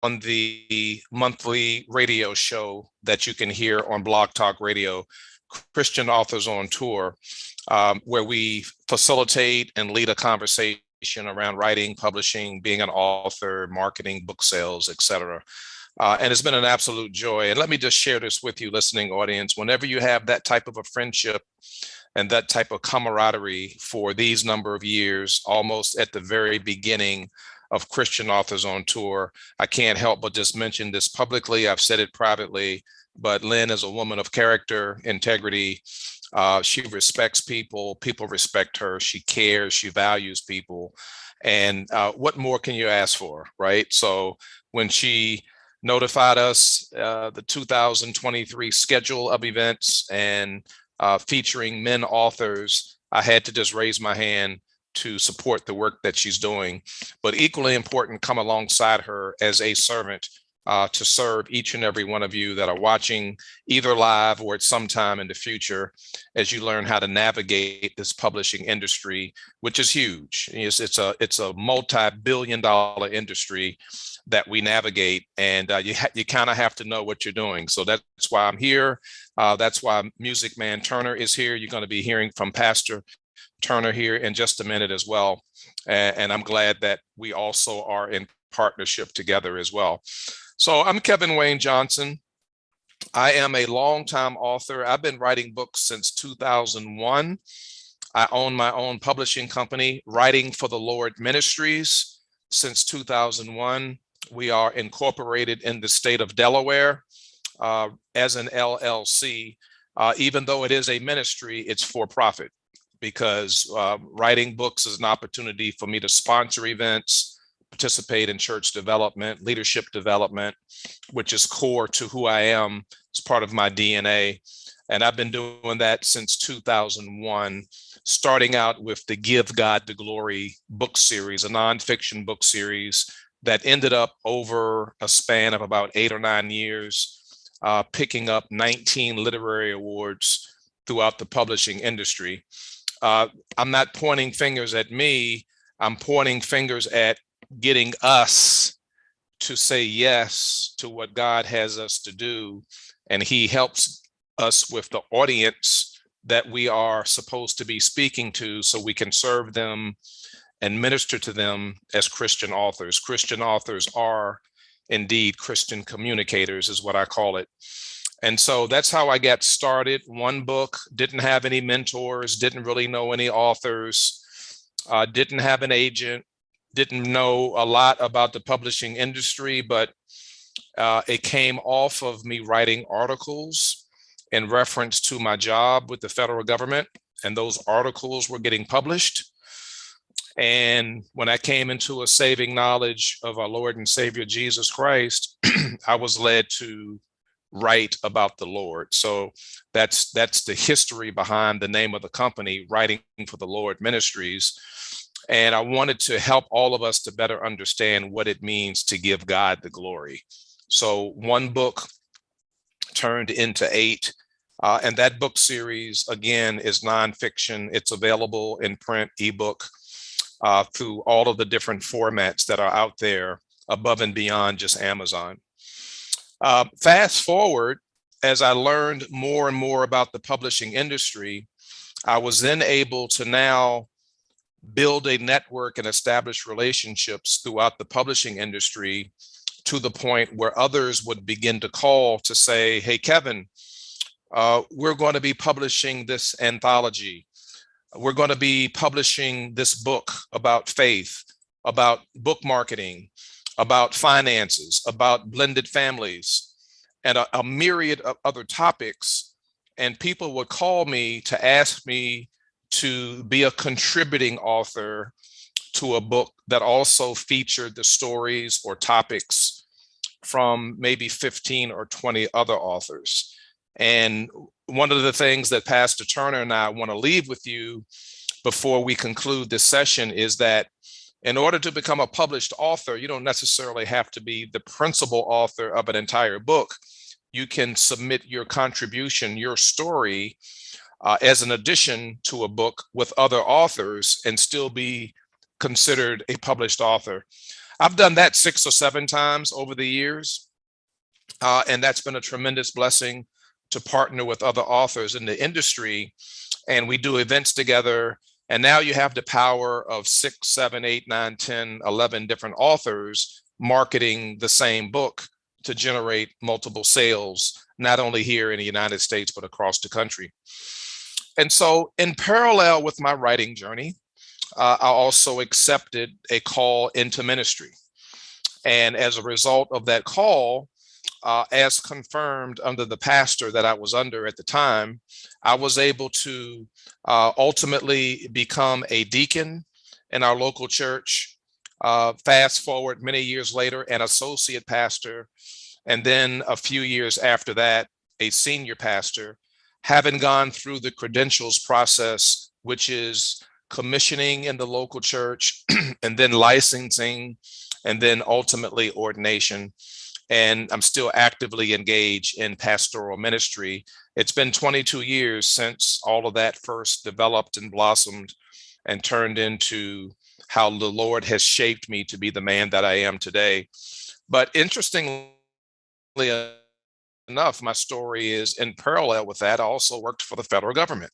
on the monthly radio show that you can hear on Blog Talk Radio, Christian Authors on Tour, where we facilitate and lead a conversation around writing, publishing, being an author, marketing, book sales, etc. And it's been an absolute joy. And let me just share this with you, listening audience. Whenever you have that type of a friendship and that type of camaraderie for these number of years, almost at the very beginning of Christian Authors on Tour, I can't help but just mention this publicly. I've said it privately, but Lynn is a woman of character, integrity. She respects people. People respect her. She cares. She values people. And what more can you ask for, right? So when she notified us the 2023 schedule of events and featuring men authors, I had to just raise my hand to support the work that she's doing. But equally important, come alongside her as a servant to serve each and every one of you that are watching either live or at some time in the future as you learn how to navigate this publishing industry, which is huge. It's a multi-billion-dollar industry that we navigate, and you kind of have to know what you're doing. So that's why I'm here. That's why Music Man Turner is here. You're going to be hearing from Pastor Turner here in just a minute as well. And I'm glad that we also are in partnership together as well. So I'm Kevin Wayne Johnson. I am a longtime author. I've been writing books since 2001. I own my own publishing company, Writing for the Lord Ministries, since 2001. We are incorporated in the state of Delaware as an LLC. Even though it is a ministry, it's for profit, because writing books is an opportunity for me to sponsor events, participate in church development, leadership development, which is core to who I am. It's part of my DNA. And I've been doing that since 2001, starting out with the Give God the Glory book series, a nonfiction book series that ended up over a span of about 8 or 9 years, picking up 19 literary awards throughout the publishing industry. I'm not pointing fingers at me. I'm pointing fingers at getting us to say yes to what God has us to do. And he helps us with the audience that we are supposed to be speaking to so we can serve them and minister to them as Christian authors. Christian authors are indeed Christian communicators, is what I call it. And so that's how I got started. One book, didn't have any mentors, didn't really know any authors, didn't have an agent, didn't know a lot about the publishing industry, but it came off of me writing articles in reference to my job with the federal government. And those articles were getting published. And when I came into a saving knowledge of our Lord and Savior Jesus Christ, I was led to write about the Lord. So that's the history behind the name of the company, Writing for the Lord Ministries. And I wanted to help all of us to better understand what it means to give God the glory. So one book turned into 8. And that book series, again, is nonfiction. It's available in print, ebook, through all of the different formats that are out there above and beyond just Amazon. Fast forward, as I learned more and more about the publishing industry, I was then able to now build a network and establish relationships throughout the publishing industry to the point where others would begin to call to say, hey, Kevin, we're going to be publishing this anthology. We're going to be publishing this book about faith, about book marketing, about finances, about blended families, and a myriad of other topics. And people would call me to ask me to be a contributing author to a book that also featured the stories or topics from maybe 15 or 20 other authors. And one of the things that Pastor Turner and I want to leave with you before we conclude this session is that in order to become a published author, you don't necessarily have to be the principal author of an entire book. You can submit your contribution, your story, as an addition to a book with other authors and still be considered a published author. I've done that 6 or 7 times over the years. And that's been a tremendous blessing to partner with other authors in the industry. And we do events together. And now you have the power of 6, 7, 8, 9, 10, 11 different authors marketing the same book to generate multiple sales, not only here in the United States, but across the country. And so in parallel with my writing journey, I also accepted a call into ministry. And as a result of that call, as confirmed under the pastor that I was under at the time, I was able to ultimately become a deacon in our local church. Fast forward many years later, an associate pastor, and then a few years after that, a senior pastor, having gone through the credentials process, which is commissioning in the local church, and then licensing, and then ultimately ordination. And I'm still actively engaged in pastoral ministry. It's been 22 years since all of that first developed and blossomed and turned into how the Lord has shaped me to be the man that I am today. But interestingly enough, my story is in parallel with that. I also worked for the federal government,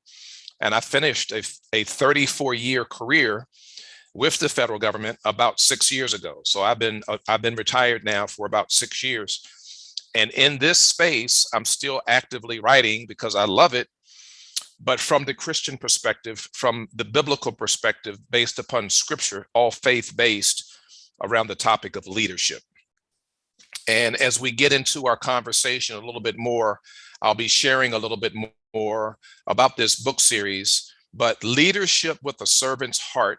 and I finished a 34-year career with the federal government about 6 years ago. So I've been retired now for about 6 years. And in this space, I'm still actively writing because I love it, but from the Christian perspective, from the biblical perspective, based upon scripture, all faith-based around the topic of leadership. And as we get into our conversation a little bit more, I'll be sharing a little bit more about this book series, but leadership with a servant's heart,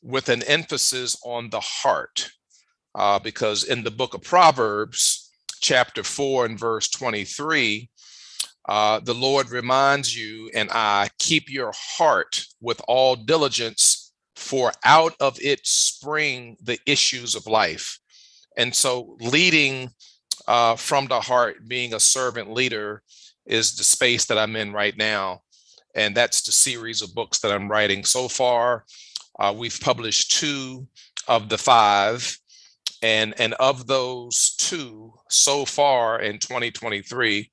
with an emphasis on the heart, because in the book of Proverbs, chapter 4 and verse 23, the Lord reminds you and I, keep your heart with all diligence, for out of it spring the issues of life. And so leading from the heart, being a servant leader, is the space that I'm in right now. And that's the series of books that I'm writing so far. We've published 2 of the 5. And of those 2 so far in 2023,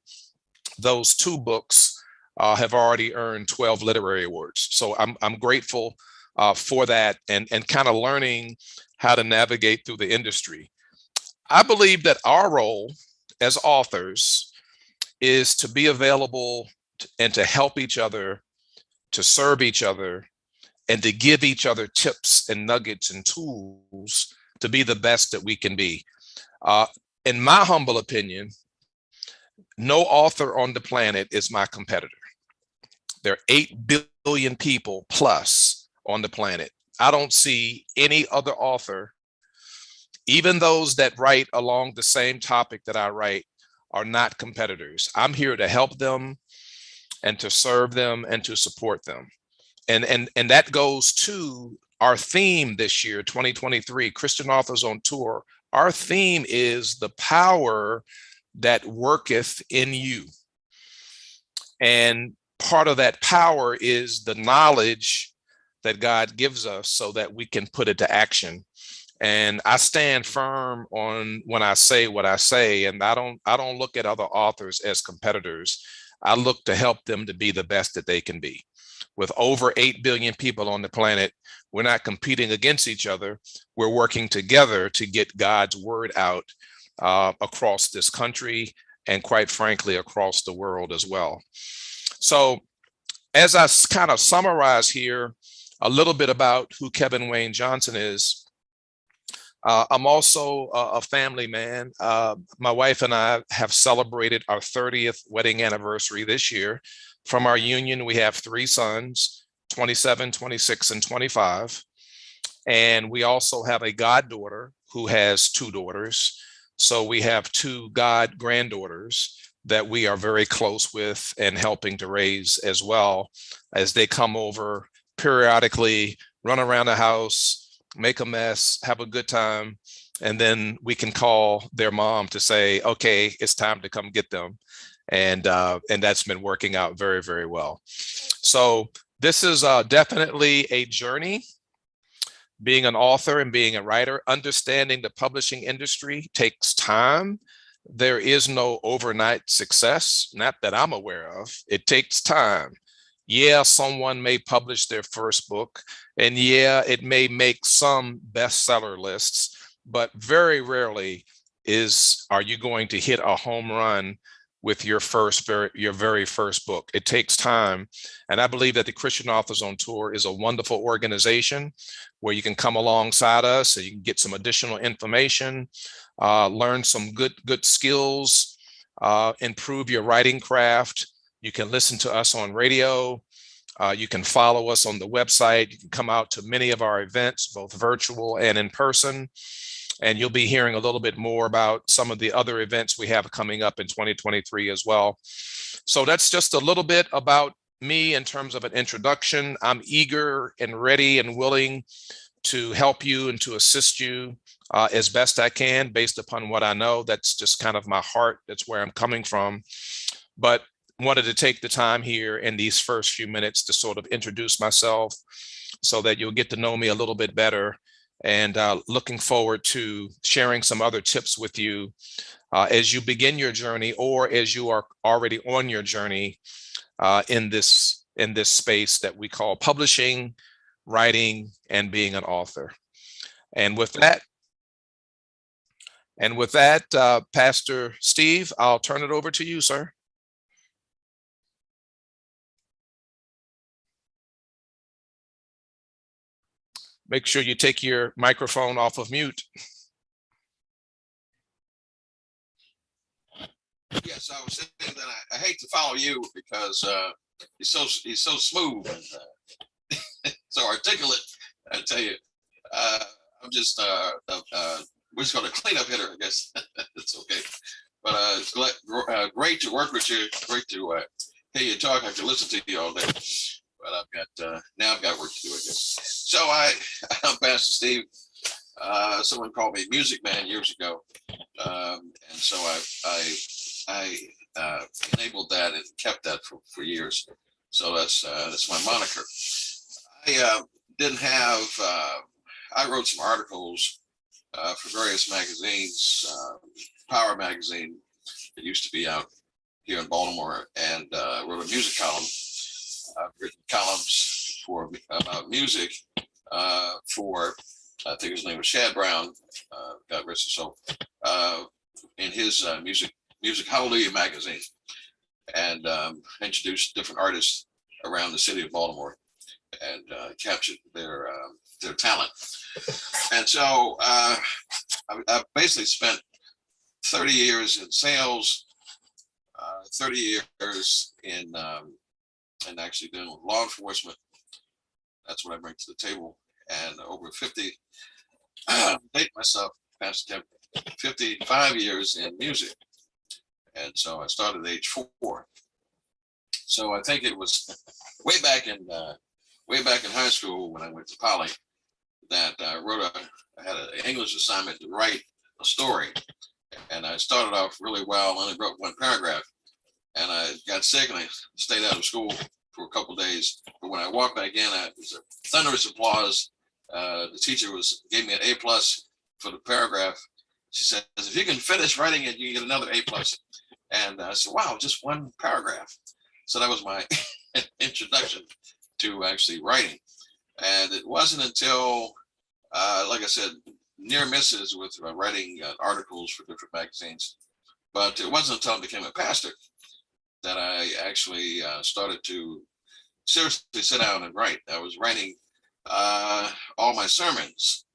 those 2 books have already earned 12 literary awards. So I'm grateful for that and kind of learning how to navigate through the industry. I believe that our role as authors is to be available and to help each other, to serve each other, and to give each other tips and nuggets and tools to be the best that we can be. In my humble opinion, no author on the planet is my competitor. There are 8 billion people plus on the planet. I don't see any other author, even those that write along the same topic that I write, are not competitors. I'm here to help them and to serve them and to support them. And that goes to our theme this year, 2023, Christian Authors on Tour. Our theme is the power that worketh in you. And part of that power is the knowledge that God gives us so that we can put it to action. And I stand firm on when I say what I say, and I don't look at other authors as competitors. I look to help them to be the best that they can be. With over 8 billion people on the planet, we're not competing against each other. We're working together to get God's word out across this country and, quite frankly, across the world as well. So as I kind of summarize here a little bit about who Kevin Wayne Johnson is, I'm also a family man. My wife and I have celebrated our 30th wedding anniversary this year. From our union, we have 3 sons, 27, 26, and 25. And we also have a goddaughter who has 2 daughters. So we have 2 god granddaughters that we are very close with and helping to raise as well, as they come over periodically, run around the house, make a mess, have a good time, and then we can call their mom to say, okay, it's time to come get them. And that's been working out very, very well. So this is definitely a journey Being an author and being a writer, understanding the publishing industry takes time. There is no overnight success, not that I'm aware of. It takes time. Yeah, someone may publish their first book, and yeah, it may make some bestseller lists, but very rarely are you going to hit a home run with your very first book. It takes time. And I believe that the Christian Authors on Tour is a wonderful organization where you can come alongside us and you can get some additional information, learn some good skills, improve your writing craft. You can listen to us on radio. You can follow us on the website. You can come out to many of our events, both virtual and in person. And you'll be hearing a little bit more about some of the other events we have coming up in 2023 as well. So that's just a little bit about me in terms of an introduction. I'm eager and ready and willing to help you and to assist you as best I can based upon what I know. That's just kind of my heart. That's where I'm coming from. But wanted to take the time here in these first few minutes to sort of introduce myself so that you'll get to know me a little bit better. And looking forward to sharing some other tips with you as you begin your journey or as you are already on your journey in this space that we call publishing, writing, and being an author. And with that, Pastor Steve, I'll turn it over to you, sir. Make sure you take your microphone off of mute. Yes, I was saying that I hate to follow you because he's so smooth and so articulate. I tell you, I'm just we're just going to clean up hitter, I guess. It's okay, but it's great to work with you. Great to hear you talk. I can listen to you all day. But I've got work to do, I guess. So I'm Pastor Steve. Someone called me Music Man years ago, and so I enabled that and kept that for years. So that's my moniker. I didn't have. I wrote some articles for various magazines. Power magazine, it used to be out here in Baltimore, and wrote a music column. I've written columns about music for, I think his name was Shad Brown, God rest his soul, in his Music Hallelujah magazine, and introduced different artists around the city of Baltimore and captured their talent. And so I've basically spent 30 years in sales, 30 years in actually dealing with law enforcement. That's what I bring to the table. And over 50, date myself, past 55 years in music. And so I started at age 4. So I think it was way back in high school when I went to Poly that I had an English assignment to write a story. And I started off really well, only wrote one paragraph. And I got sick and I stayed out of school for a couple of days. But when I walked back in, it was a thunderous applause. The teacher gave me an A+ for the paragraph. She said, "If you can finish writing it, you get another A+." And I said, "Wow, just one paragraph." So that was my introduction to actually writing. And it wasn't until, like I said, near misses with writing articles for different magazines. But it wasn't until I became a pastor that I actually started to seriously sit down and write. I was writing all my sermons,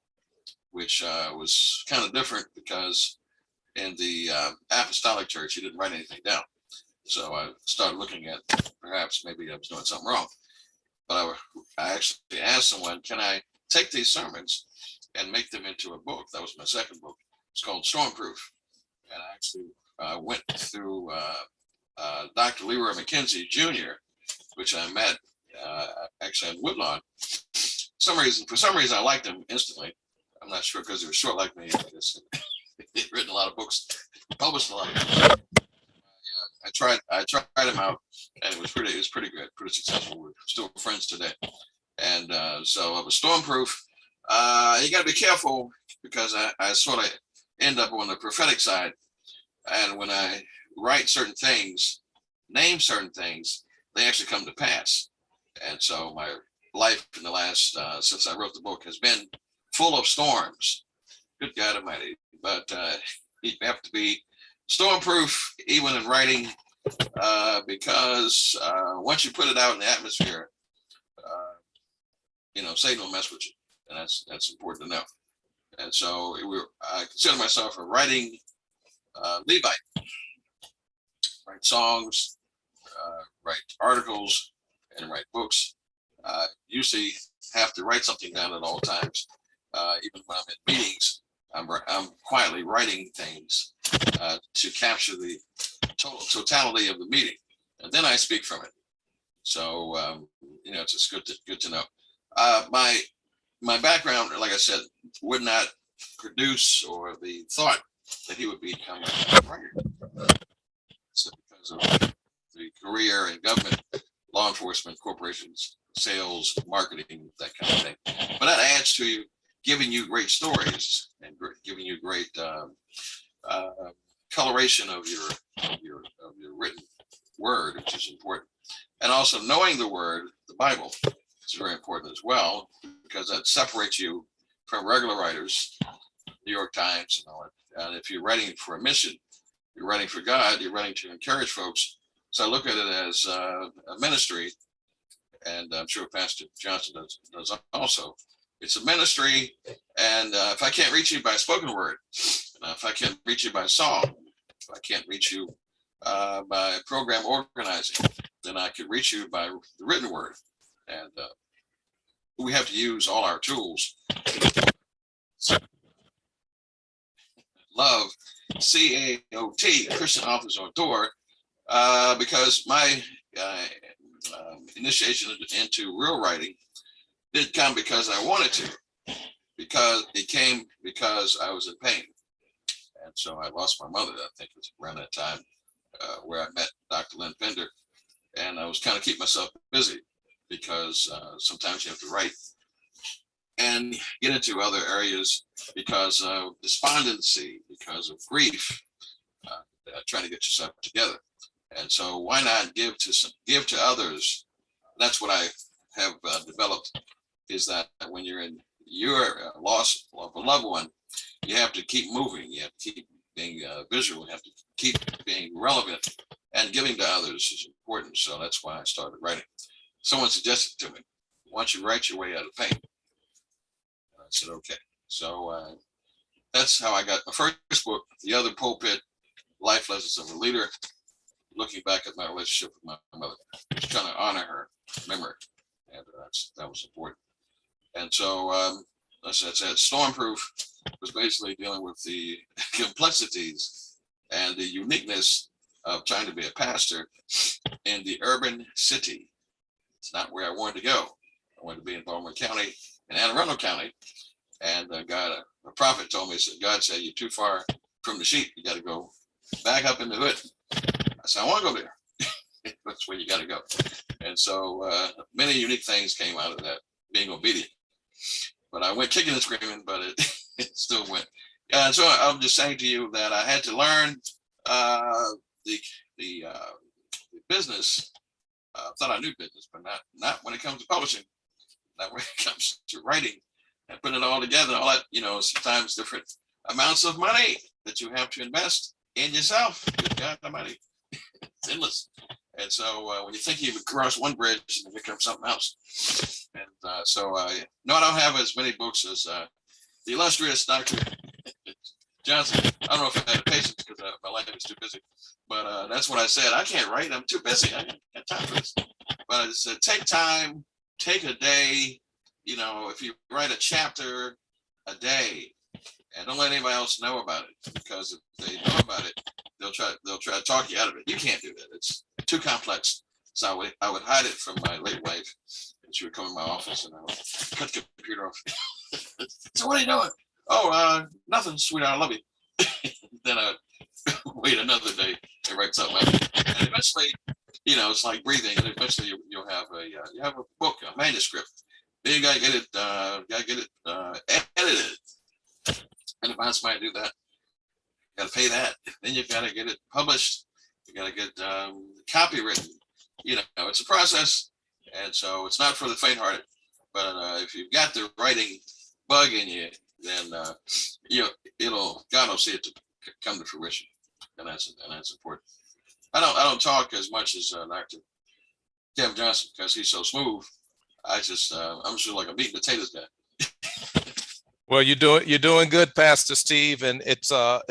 which was kind of different because in the apostolic church, you didn't write anything down. So I started looking at perhaps maybe I was doing something wrong. But I actually asked someone, can I take these sermons and make them into a book? That was my second book. It's called Stormproof. And I actually went through Dr. Leroy McKenzie Jr., which I met actually in Woodlawn. For some reason, I liked him instantly. I'm not sure because he was short like me. I guess he'd written a lot of books, published a lot of books. I tried him out, and it was pretty good, pretty successful. We're still friends today. And so I was Stormproof. You got to be careful because I sort of end up on the prophetic side. And when I write certain things, name certain things, they actually come to pass. And so my life in the last, since I wrote the book, has been full of storms. Good God Almighty. But you have to be stormproof even in writing because once you put it out in the atmosphere, Satan will mess with you. And that's important to know. And so I consider myself a writing Levite. Write songs, write articles, and write books. Usually have to write something down at all times. Even when I'm in meetings, I'm quietly writing things to capture the totality of the meeting, and then I speak from it. So it's just good to know. My background, like I said, would not produce or the thought that he would become a writer. So because of the career in government, law enforcement, corporations, sales, marketing, that kind of thing. But that adds to giving you great stories and giving you great coloration of your written word, which is important. And also knowing the word, the Bible, is very important as well, because that separates you from regular writers, New York Times and all that. And if you're writing for a mission, you're writing for God, you're writing to encourage folks. So I look at it as a ministry, and I'm sure Pastor Johnson does also. It's a ministry, and if I can't reach you by spoken word, if I can't reach you by song, if I can't reach you by program organizing, then I can reach you by the written word. And we have to use all our tools. Love CAOT, Christian Authors on Tour, because my initiation into real writing did come because I wanted to, because it came because I was in pain. And so I lost my mother, I think it was around that time, where I met Dr. Lynn Pender, and I was kind of keeping myself busy because sometimes you have to write and get into other areas because of despondency, because of grief, trying to get yourself together. And so why not give to others? That's what I have developed, is that when you're in your loss of a loved one, you have to keep moving. You have to keep being visual. You have to keep being relevant, and giving to others is important. So that's why I started writing. Someone suggested to me, why don't you write your way out of pain? And I said, okay. So that's how I got my first book, The Other Pulpit, Life Lessons of a Leader, looking back at my relationship with my mother, just trying to honor her memory. And that was important. And so, as I said, Stormproof was basically dealing with the complexities and the uniqueness of trying to be a pastor in the urban city. It's not where I wanted to go. I wanted to be in Baltimore County, in Anne Arundel County. And a prophet told me, God said, you're too far from the sheep. You got to go back up in the hood. I said, I want to go there. That's where you got to go. And so many unique things came out of that, being obedient. But I went kicking and screaming, but it still went. And so I'm just saying to you that I had to learn the business. Thought I knew business, but not when it comes to publishing. Not when it comes to writing and putting it all together. All that, sometimes different amounts of money that you have to invest in yourself. Good God Almighty, it's endless. And so when you think you've crossed one bridge, and here comes something else. And so I don't have as many books as the illustrious Dr. Johnson. I don't know if I had patience because my life is too busy. But that's what I said. I can't write. I'm too busy. I got time for this. But I said, take time, take a day. If you write a chapter a day, and don't let anybody else know about it, because if they know about it, they'll try to talk you out of it. You can't do that. It's too complex. So I would hide it from my late wife, and she would come in my office, and I would cut the computer off. So what are you doing? Oh, nothing, sweetheart. I love you. Then I would wait another day and write something else. And eventually, it's like breathing. And eventually, you'll have a book, a manuscript, Then you gotta get it, edited. And if I ask somebody to do that, you gotta pay that. Then you gotta get it published. You gotta get copywritten. You know, it's a process, and so it's not for the faint-hearted. But if you've got the writing bug in you, then God will see it to come to fruition, and that's important. I don't talk as much as Dr. Kevin Johnson because he's so smooth. I'm just like a meat and potatoes guy. Well, you're doing good, Pastor Steve, and it's a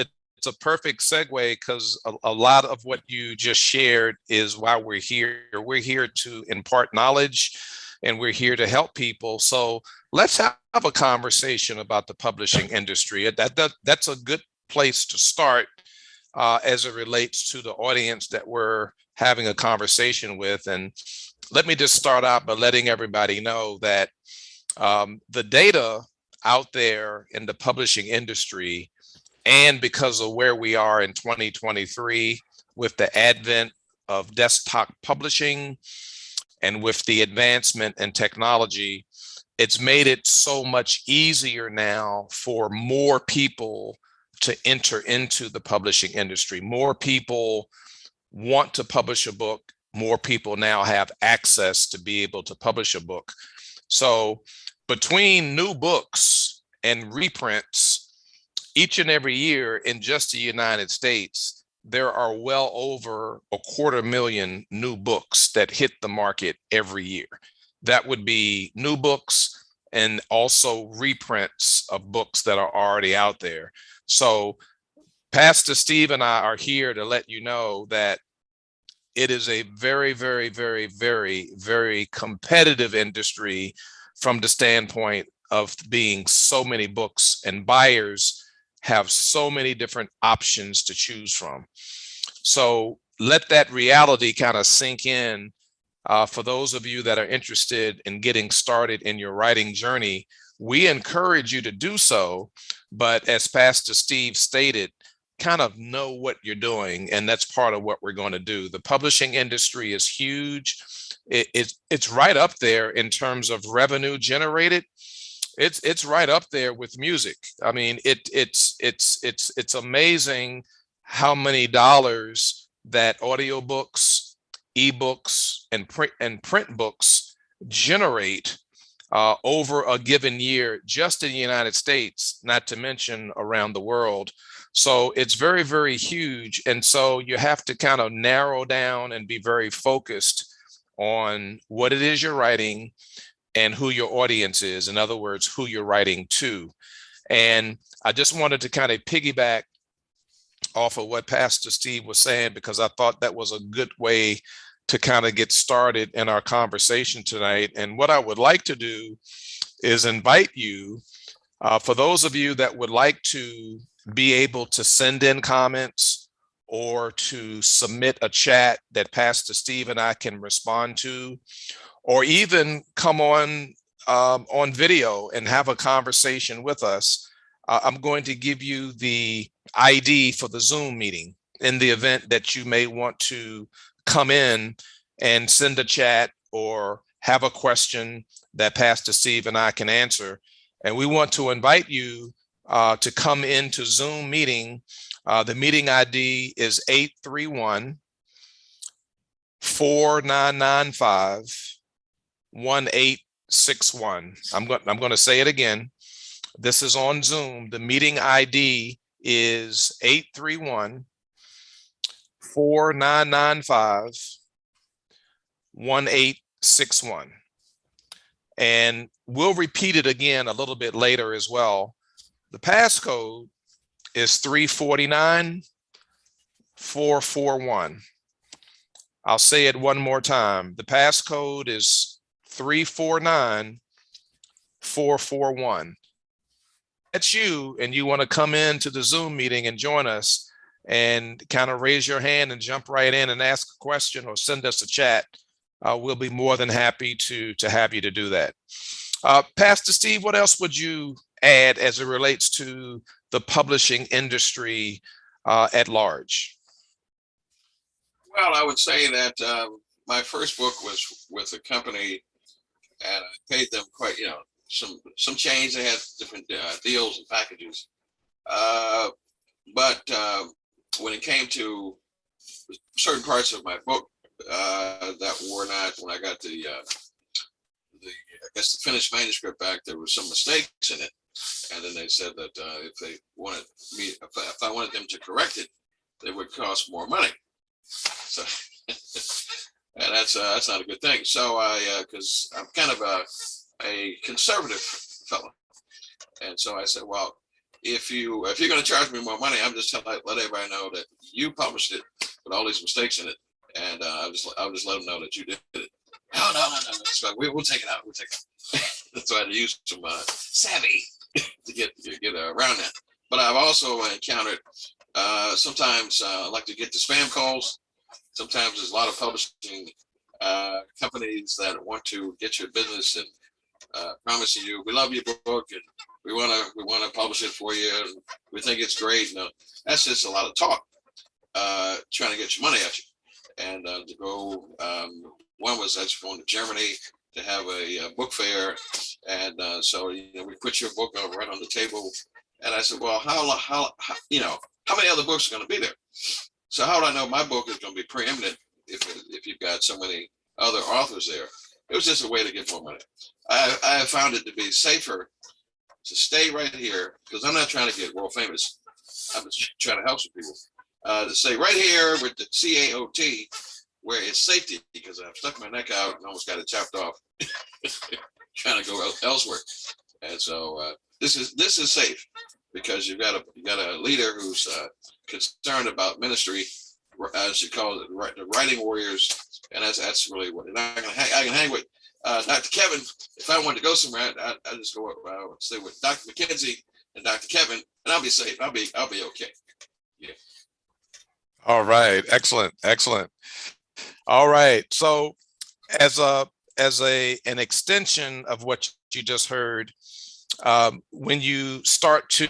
perfect segue because a lot of what you just shared is why we're here. We're here to impart knowledge, and we're here to help people. So let's have a conversation about the publishing industry. That's a good place to start as it relates to the audience that we're having a conversation with. And let me just start out by letting everybody know that the data out there in the publishing industry, and because of where we are in 2023 with the advent of desktop publishing and with the advancement in technology, it's made it so much easier now for more people to enter into the publishing industry. More people want to publish a book. More people now have access to be able to publish a book. So between new books and reprints, each and every year in just the United States, there are well over 250,000 new books that hit the market every year. That would be new books and also reprints of books that are already out there. So Pastor Steve and I are here to let you know that it is a very, very, very, very, very competitive industry from the standpoint of being so many books, and buyers have so many different options to choose from. So let that reality kind of sink in. For those of you that are interested in getting started in your writing journey, we encourage you to do so. But as Pastor Steve stated, kind of know what you're doing, and that's part of what we're going to do. The publishing industry is huge. It's right up there in terms of revenue generated. It's right up there with music. I mean, it's amazing how many dollars that audiobooks, ebooks, and print books generate over a given year, just in the United States, not to mention around the world. So it's very, very huge. And so you have to kind of narrow down and be very focused on what it is you're writing and who your audience is. In other words, who you're writing to. And I just wanted to kind of piggyback off of what Pastor Steve was saying, because I thought that was a good way to kind of get started in our conversation tonight. And what I would like to do is invite you, for those of you that would like to be able to send in comments or to submit a chat that Pastor Steve and I can respond to, or even come on video and have a conversation with us. I'm going to give you the ID for the Zoom meeting in the event that you may want to come in and send a chat or have a question that Pastor Steve and I can answer. And we want to invite you to come into Zoom meeting. The meeting ID is 831-499-1861. I'm going to say it again. This is on Zoom. The meeting ID is 831-499-1861. And we'll repeat it again a little bit later as well. The passcode is 349-441. I'll say it one more time. The passcode is 349-441. That's you, and you want to come into the Zoom meeting and join us and kind of raise your hand and jump right in and ask a question or send us a chat. We'll be more than happy to have you to do that. Pastor Steve, what else would you add as it relates to the publishing industry at large? Well, I would say that my first book was with a company and I paid them quite, some change. They had different deals and packages. But when it came to certain parts of my book that were not, when I got I guess the finished manuscript back, there were some mistakes in it. And then they said that if they wanted me, if I wanted them to correct it, it would cost more money. So, and that's not a good thing. So because I'm kind of a conservative fellow, and so I said, well, if you're going to charge me more money, I'm just let everybody know that you published it with all these mistakes in it, and I'll just let them know that you did it. No. So we'll take it out. We'll take it out. So I had to use some savvy to get around that. But I've also encountered sometimes I like to get the spam calls. Sometimes there's a lot of publishing companies that want to get your business and promising you, we love your book and we want to publish it for you. And we think it's great. No, that's just a lot of talk, trying to get your money at you. And to go, one was actually going to Germany to have a book fair, and so we put your book right on the table. And I said, well, how many other books are going to be there? So how do I know my book is going to be preeminent if you've got so many other authors there? It was just a way to get more money. I have found it to be safer to stay right here, because I'm not trying to get world famous. I'm just trying to help some people. To stay right here with the CAOT, where it's safety, because I've stuck my neck out and almost got it chopped off, trying to go elsewhere. And so this is safe, because you got a leader who's concerned about ministry, as you call it, the writing warriors, and that's really what. And I can hang with Dr. Kevin. If I wanted to go somewhere, I just go stay with Dr. McKenzie and Dr. Kevin, and I'll be safe. I'll be okay. Yeah. All right. Excellent. All right. So as an extension of what you just heard, when you start to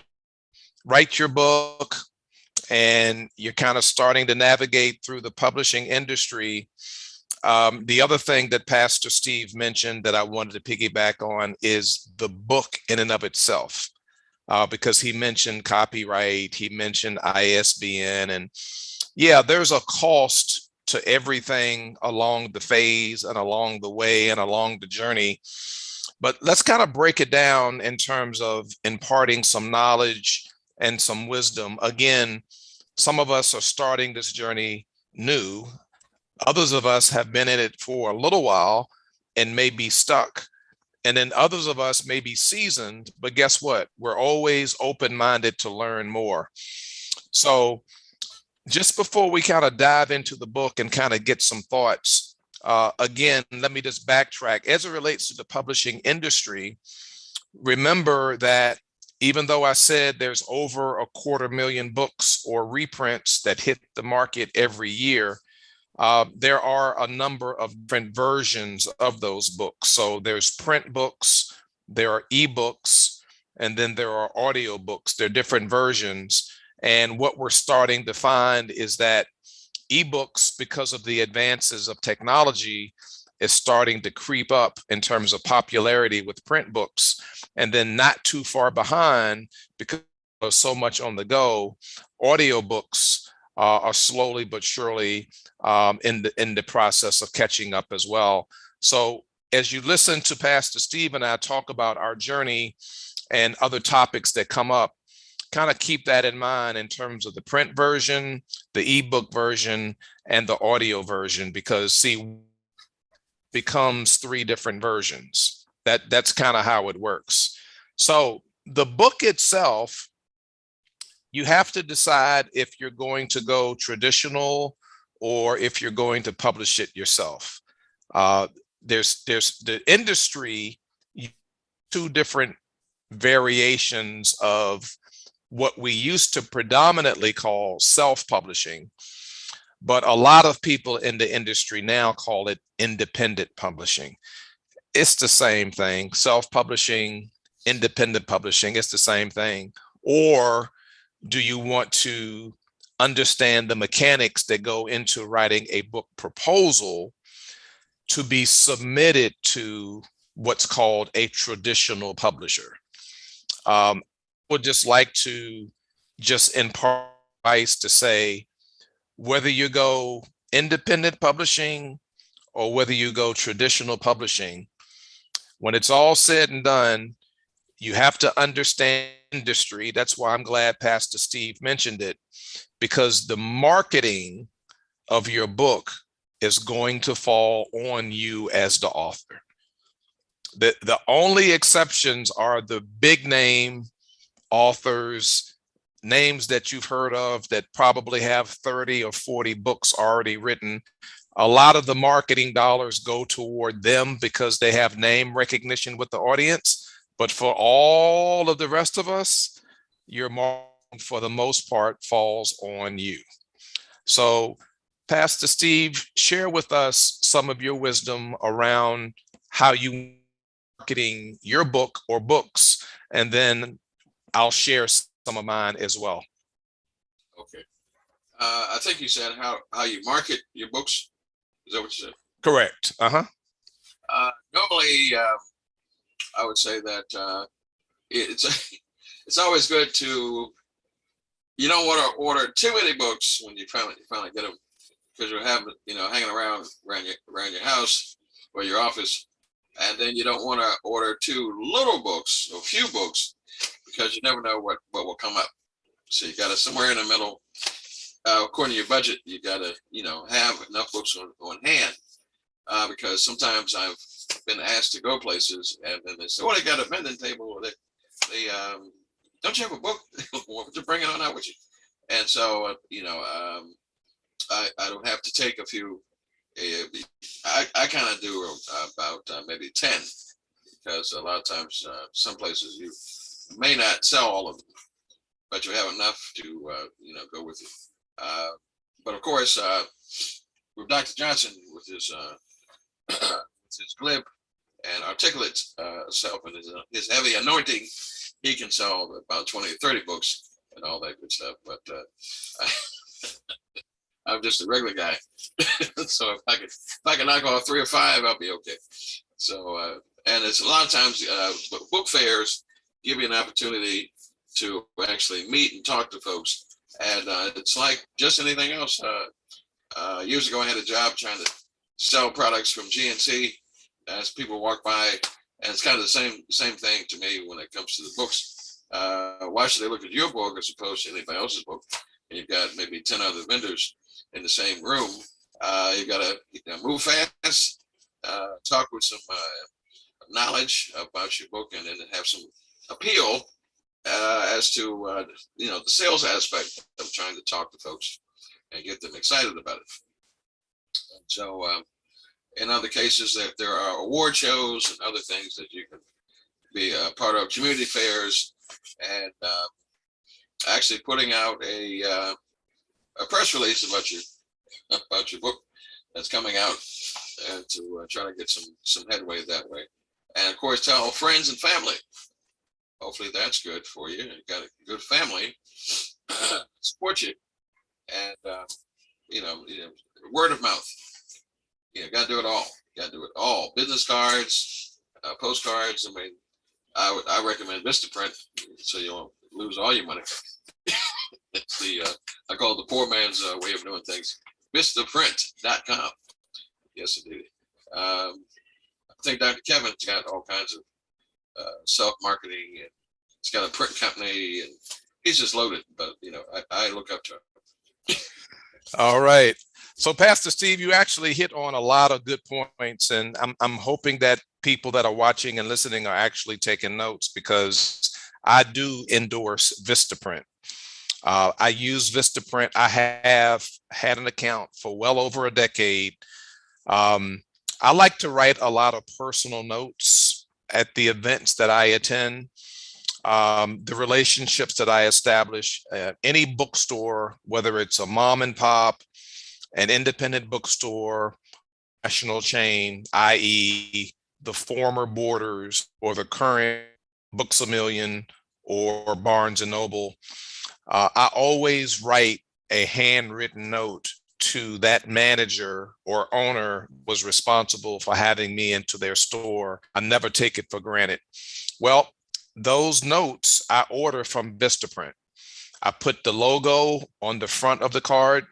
write your book and you're kind of starting to navigate through the publishing industry, the other thing that Pastor Steve mentioned that I wanted to piggyback on is the book in and of itself, because he mentioned copyright, he mentioned ISBN, and yeah, there's a cost to everything along the phase and along the way and along the journey. But let's kind of break it down in terms of imparting some knowledge and some wisdom. Again, some of us are starting this journey new. Others of us have been in it for a little while and may be stuck. And then others of us may be seasoned, but guess what? We're always open-minded to learn more. So just before we kind of dive into the book and kind of get some thoughts, again, let me just backtrack. As it relates to the publishing industry, remember that even though I said there's over 250,000 books or reprints that hit the market every year, there are a number of different versions of those books. So there's print books, there are ebooks, and then there are audio books. There are different versions. And what we're starting to find is that ebooks, because of the advances of technology, is starting to creep up in terms of popularity with print books. And then not too far behind, because there's so much on the go, audiobooks are slowly but surely in the process of catching up as well. So as you listen to Pastor Steve and I talk about our journey and other topics that come up, kind of keep that in mind in terms of the print version, the ebook version, and the audio version, because see, becomes 3 different versions. That's kind of how it works. So the book itself, you have to decide if you're going to go traditional or if you're going to publish it yourself. There's the industry, 2 different variations of what we used to predominantly call self-publishing, but a lot of people in the industry now call it independent publishing. It's the same thing. Self-publishing, independent publishing, it's the same thing. Or do you want to understand the mechanics that go into writing a book proposal to be submitted to what's called a traditional publisher. Would just like to just impart advice to say, whether you go independent publishing or whether you go traditional publishing, when it's all said and done, you have to understand industry. That's why I'm glad Pastor Steve mentioned it, because the marketing of your book is going to fall on you as the author. The only exceptions are the big name authors, names that you've heard of that probably have 30 or 40 books already written. A lot of the marketing dollars go toward them because they have name recognition with the audience. But for all of the rest of us, your marketing, for the most part, falls on you. So, Pastor Steve, share with us some of your wisdom around how you marketing your book or books, and then I'll share some of mine as well. Okay. I think you said how you market your books. Is that what you said? Correct. Normally, I would say that it's always good to, you don't want to order too many books when you finally get them, because you'll have, hanging around your house or your office, and then you don't want to order too little books or few books, because you never know what will come up. So you got to, somewhere in the middle, according to your budget, you got to have enough books on hand, because sometimes I've been asked to go places and then they say, "Oh, they got a vending table," or they don't you have a book? What you bring it on out with you? And so I don't have to take a few. I kind of do about maybe 10, because a lot of times some places you may not sell all of them, but you have enough to go with you. But of course, with Dr. Johnson, with his glib and articulate self and his heavy anointing, he can sell about 20 or 30 books and all that good stuff. But I'm just a regular guy, so if I can knock off 3 or 5, I'll be okay. So and it's a lot of times book fairs give you an opportunity to actually meet and talk to folks, and it's like just anything else. Years ago, I had a job trying to sell products from GNC as people walk by, and it's kind of the same thing to me when it comes to the books. Why should they look at your book as opposed to anybody else's book? And you've got maybe 10 other vendors in the same room. You've got to move fast, talk with some knowledge about your book, and then have some appeal as to the sales aspect of trying to talk to folks and get them excited about it. And so in other cases, that there are award shows and other things that you can be a part of, community fairs, and actually putting out a press release about your book that's coming out, and to try to get some headway that way. And of course, tell friends and family. Hopefully that's good for you. You've got a good family support you, and word of mouth. Got to do it all. Got to do it all. Business cards, postcards. I mean, I recommend Vistaprint, so you won't lose all your money. It's I call it the poor man's way of doing things. Vistaprint.com. Yes, indeed. I think Dr. Kevin's got all kinds of self-marketing, and he's got a print company, and he's just loaded. But I look up to him. All right. So, Pastor Steve, you actually hit on a lot of good points, and I'm hoping that people that are watching and listening are actually taking notes, because I do endorse Vistaprint. I use Vistaprint. I have had an account for well over a decade. I like to write a lot of personal notes at the events that I attend, the relationships that I establish. Any bookstore, whether it's a mom and pop, an independent bookstore, national chain, i.e. the former Borders or the current Books A Million or Barnes and Noble, I always write a handwritten note to that manager or owner was responsible for having me into their store. I never take it for granted. Well, those notes I order from Vistaprint. I put the logo on the front of the card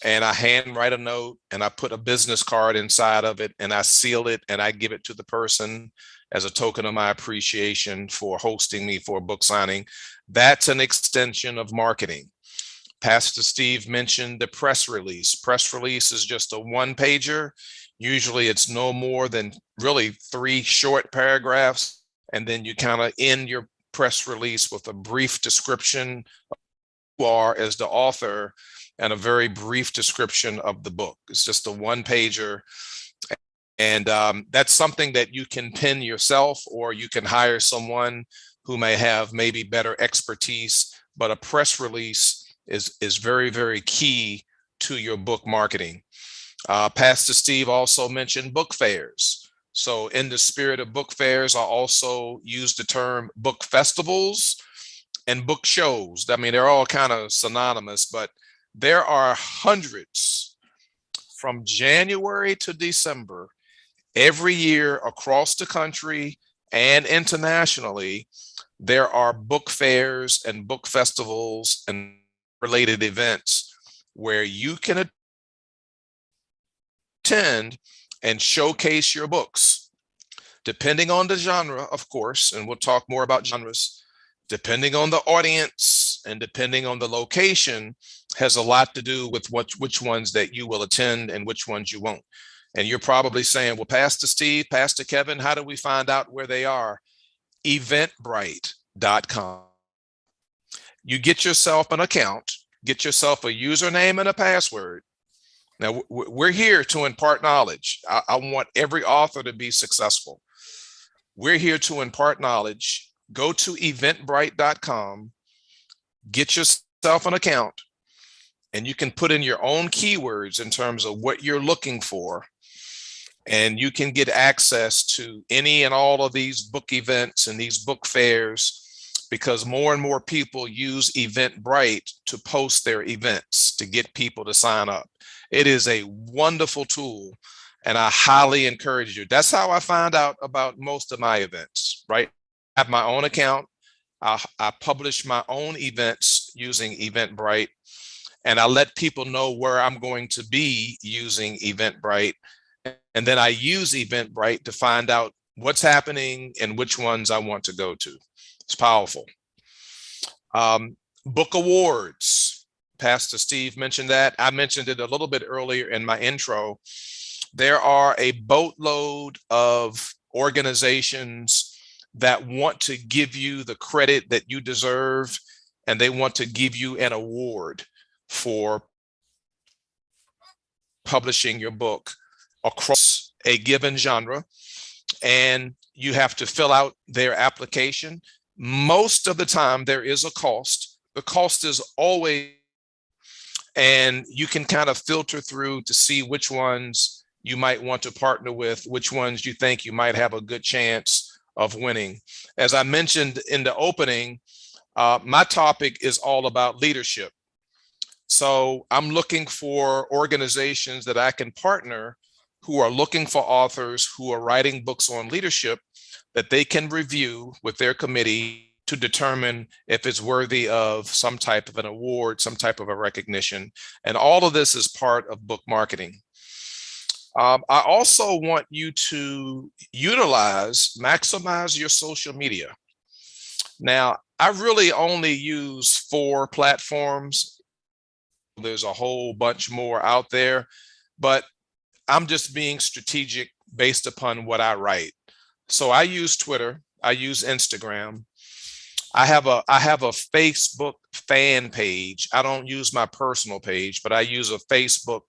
and I handwrite a note and I put a business card inside of it and I seal it and I give it to the person as a token of my appreciation for hosting me for a book signing. That's an extension of marketing. Pastor Steve mentioned the press release. Press release is just a one pager. Usually it's no more than really 3 short paragraphs. And then you kind of end your press release with a brief description of who you are as the author and a very brief description of the book. It's just a one pager. And that's something that you can pin yourself, or you can hire someone who may have maybe better expertise, but a press release is very, very key to your book marketing. Pastor Steve also mentioned book fairs. So in the spirit of book fairs, I also use the term book festivals and book shows. I mean, they're all kind of synonymous, but there are hundreds from January to December every year across the country and internationally. There are book fairs and book festivals and related events where you can attend and showcase your books, depending on the genre, of course, and we'll talk more about genres, depending on the audience and depending on the location, has a lot to do with which ones that you will attend and which ones you won't. And you're probably saying, well, Pastor Steve, Pastor Kevin, how do we find out where they are? Eventbrite.com. You get yourself an account, get yourself a username and a password. Now, we're here to impart knowledge. I want every author to be successful. We're here to impart knowledge. Go to eventbrite.com, get yourself an account, and you can put in your own keywords in terms of what you're looking for. And you can get access to any and all of these book events and these book fairs, because more and more people use Eventbrite to post their events to get people to sign up. It is a wonderful tool, and I highly encourage you. That's how I find out about most of my events, right? I have my own account. I publish my own events using Eventbrite, and I let people know where I'm going to be using Eventbrite. And then I use Eventbrite to find out what's happening and which ones I want to go to. It's powerful. Book awards. Pastor Steve mentioned that. I mentioned it a little bit earlier in my intro. There are a boatload of organizations that want to give you the credit that you deserve, and they want to give you an award for publishing your book across a given genre, and you have to fill out their application. Most of the time there is a cost. The cost is always, and you can kind of filter through to see which ones you might want to partner with, which ones you think you might have a good chance of winning. As I mentioned in the opening, my topic is all about leadership. So I'm looking for organizations that I can partner who are looking for authors who are writing books on leadership that they can review with their committee to determine if it's worthy of some type of an award, some type of a recognition. And all of this is part of book marketing. I also want you to maximize your social media. Now, I really only use 4 platforms. There's a whole bunch more out there, but I'm just being strategic based upon what I write. So I use Twitter, I use Instagram. I have a Facebook fan page. I don't use my personal page, but I use a Facebook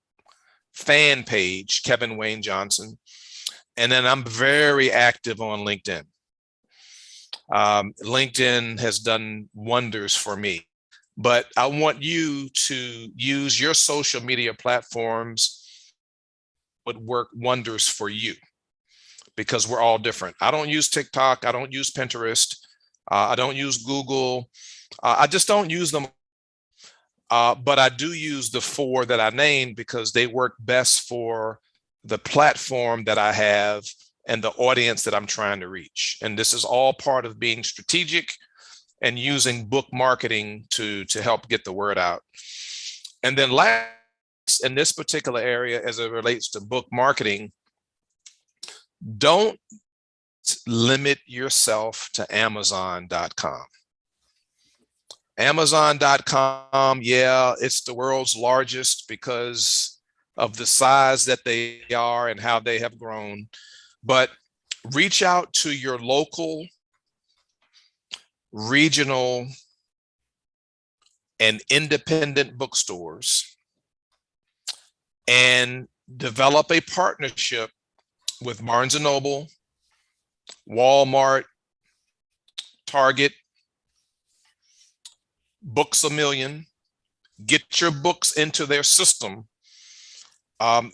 fan page, Kevin Wayne Johnson. And then I'm very active on LinkedIn. LinkedIn has done wonders for me, but I want you to use your social media platforms would work wonders for you, because we're all different. I don't use TikTok. I don't use Pinterest. I don't use Google. I just don't use them. But I do use the 4 that I named because they work best for the platform that I have and the audience that I'm trying to reach. And this is all part of being strategic and using book marketing to help get the word out. And then last, in this particular area, as it relates to book marketing, don't limit yourself to Amazon.com. Amazon.com, yeah, it's the world's largest because of the size that they are and how they have grown. But reach out to your local, regional, and independent bookstores and develop a partnership with Barnes and Noble, Walmart, Target, Books A Million. Get your books into their system.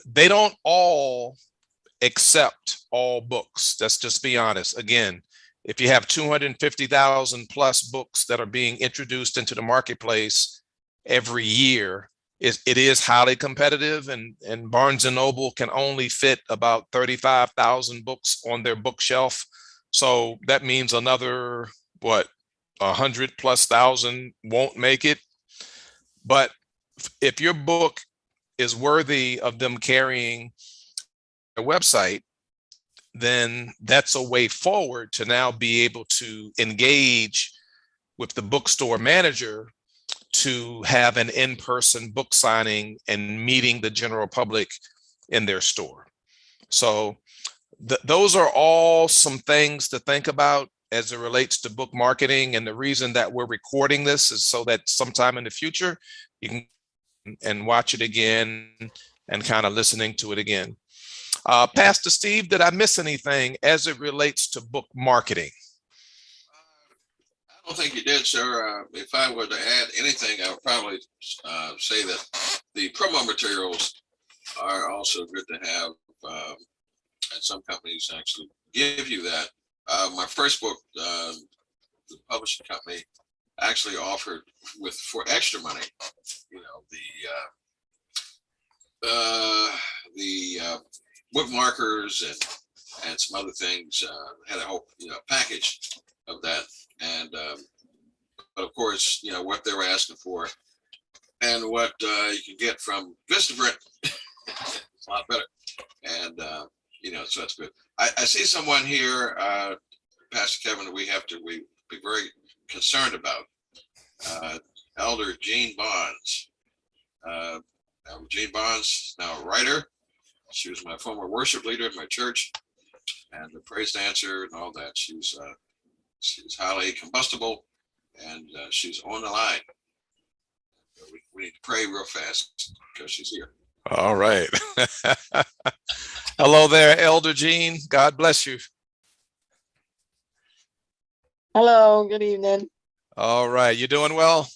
They don't all accept all books. Let's just be honest. Again, if you have 250,000 plus books that are being introduced into the marketplace every year, it is highly competitive, and Barnes and Noble can only fit about 35,000 books on their bookshelf. So that means another, what, 100 plus thousand won't make it. But if your book is worthy of them carrying a website, then that's a way forward to now be able to engage with the bookstore manager to have an in-person book signing and meeting the general public in their store. So those are all some things to think about as it relates to book marketing. And the reason that we're recording this is so that sometime in the future you can and watch it again and kind of listening to it again. Pastor Steve, did I miss anything as it relates to book marketing? I don't think you did, sir. If I were to add anything, I would probably say that the promo materials are also good to have, and some companies actually give you that. My first book, the publishing company actually offered for extra money, you know, the bookmarkers and some other things. Had a whole package of that, and but of course, what they were asking for and what you can get from Vistaprint, it's a lot better, and so that's good. I see someone here, Pastor Kevin, that we be very concerned about. Elder Jean Bonds. Jean Bonds, now a writer. She was my former worship leader at my church and the praise dancer and all that. She's highly combustible, and she's on the line. We need to pray real fast because she's here. All right. Hello there, Elder Jean. God bless you. Hello, good evening. All right. You doing well?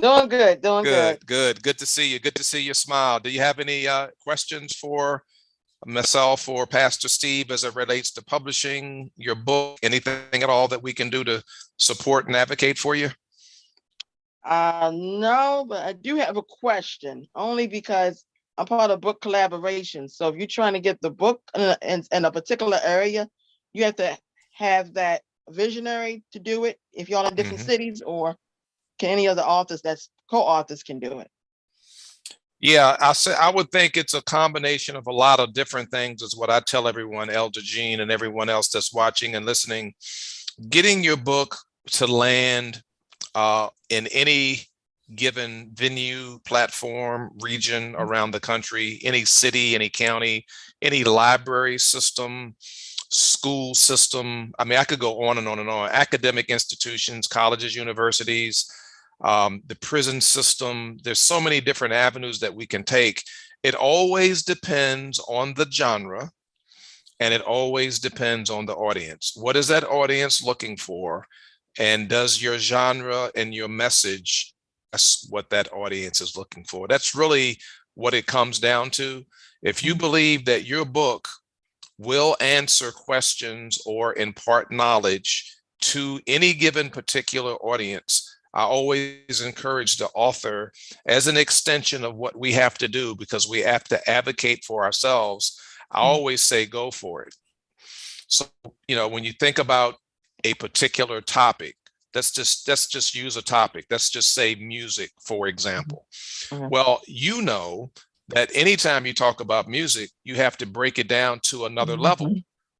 Doing good, good. Good to see you. Good to see you smile. Do you have any questions for myself or Pastor Steve as it relates to publishing your book? Anything at all that we can do to support and advocate for you? No, but I do have a question, only because I'm part of book collaboration. So if you're trying to get the book in a particular area, you have to have that visionary to do it. If you're in different cities, or can any other authors that's co-authors can do it? Yeah, I would think it's a combination of a lot of different things is what I tell everyone, Elder Jean and everyone else that's watching and listening. Getting your book to land in any given venue, platform, region around the country, any city, any county, any library system, school system. I mean, I could go on and on and on. Academic institutions, colleges, universities, the prison system. There's so many different avenues that we can take. It always depends on the genre, and it always depends on the audience. What is that audience looking for? And does your genre and your message, that's what that audience is looking for. That's really what it comes down to. If you believe that your book will answer questions or impart knowledge to any given particular audience, I always encourage the author as an extension of what we have to do, because we have to advocate for ourselves. I always say, go for it. So, when you think about a particular topic, let's just use a topic. Let's just say music, for example. Well, that anytime you talk about music, you have to break it down to another level.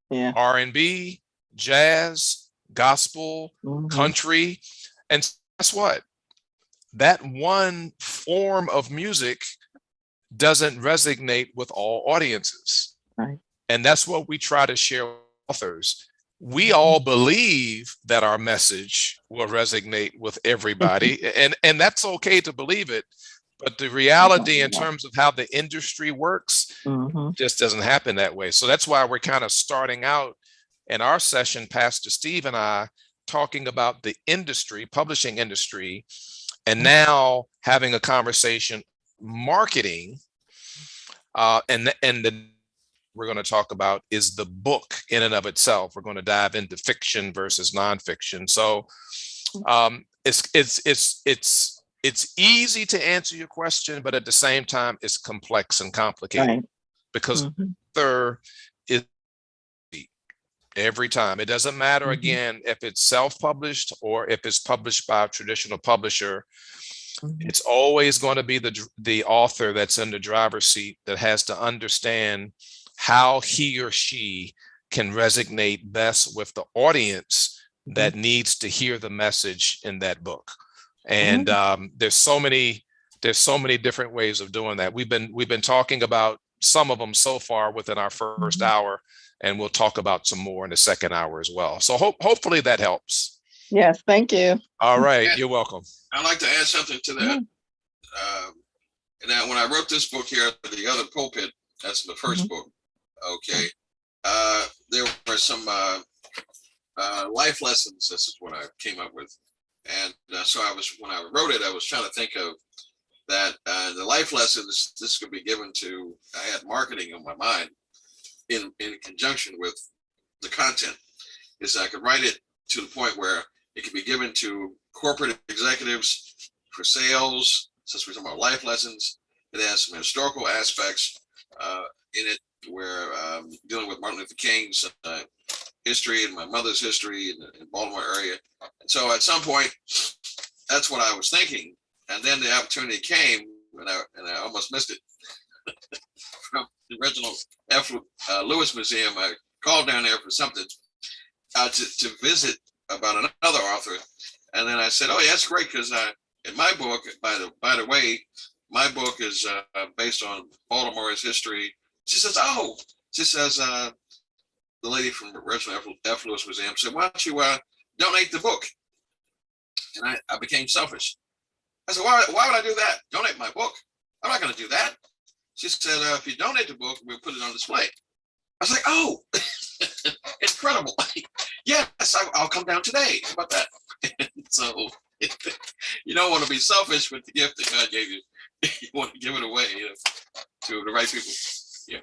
Yeah. R&B, jazz, gospel, country. And guess what? That one form of music doesn't resonate with all audiences. Right. And that's what we try to share with authors. We all believe that our message will resonate with everybody, and that's okay to believe it. But the reality in terms of how the industry works just doesn't happen that way. So that's why we're kind of starting out in our session, Pastor Steve and I, talking about the industry, publishing industry, and now having a conversation, marketing, and we're going to talk about is the book in and of itself. We're going to dive into fiction versus nonfiction. So it's easy to answer your question, but at the same time, it's complex and complicated, because there is every time. It doesn't matter, again, if it's self-published or if it's published by a traditional publisher. It's always going to be the author that's in the driver's seat that has to understand how he or she can resonate best with the audience that needs to hear the message in that book. And there's so many different ways of doing that. We've been talking about some of them so far within our first hour, and we'll talk about some more in the second hour as well. So hopefully that helps. Yes, thank you. All right, you're welcome. I'd like to add something to that. And that when I wrote this book here, The Other Pulpit, that's the first book. Okay. There were some life lessons. This is what I came up with. And so when I wrote it, I was trying to think of that the life lessons, this could be given to, I had marketing on my mind in conjunction with the content. Is I could write it to the point where it could be given to corporate executives for sales, since we're talking about life lessons. It has some historical aspects in it, where dealing with Martin Luther King's history and my mother's history in the Baltimore area. And so at some point, that's what I was thinking. And then the opportunity came, and I almost missed it. From the Reginald F. Lewis Museum, I called down there for something to visit about another author. And then I said, oh, yeah, that's great, because in my book, by the way, my book is based on Baltimore's history. She says, the lady from Reginald F. Lewis Museum said, why don't you donate the book? And I became selfish. I said, why would I do that? Donate my book? I'm not going to do that. She said, if you donate the book, we'll put it on display. I was like, oh, incredible. Yes, I'll come down today. How about that? So you don't want to be selfish with the gift that God gave you. You want to give it away to the right people. Yeah.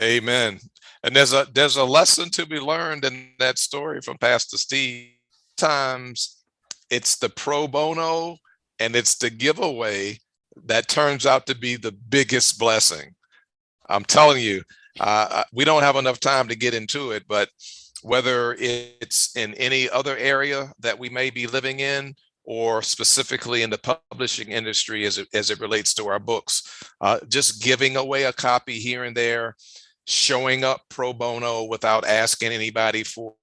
Amen. And there's a lesson to be learned in that story from Pastor Steve. Sometimes it's the pro bono and it's the giveaway that turns out to be the biggest blessing. I'm telling you, we don't have enough time to get into it, but whether it's in any other area that we may be living in, or specifically in the publishing industry as it relates to our books, just giving away a copy here and there, showing up pro bono without asking anybody for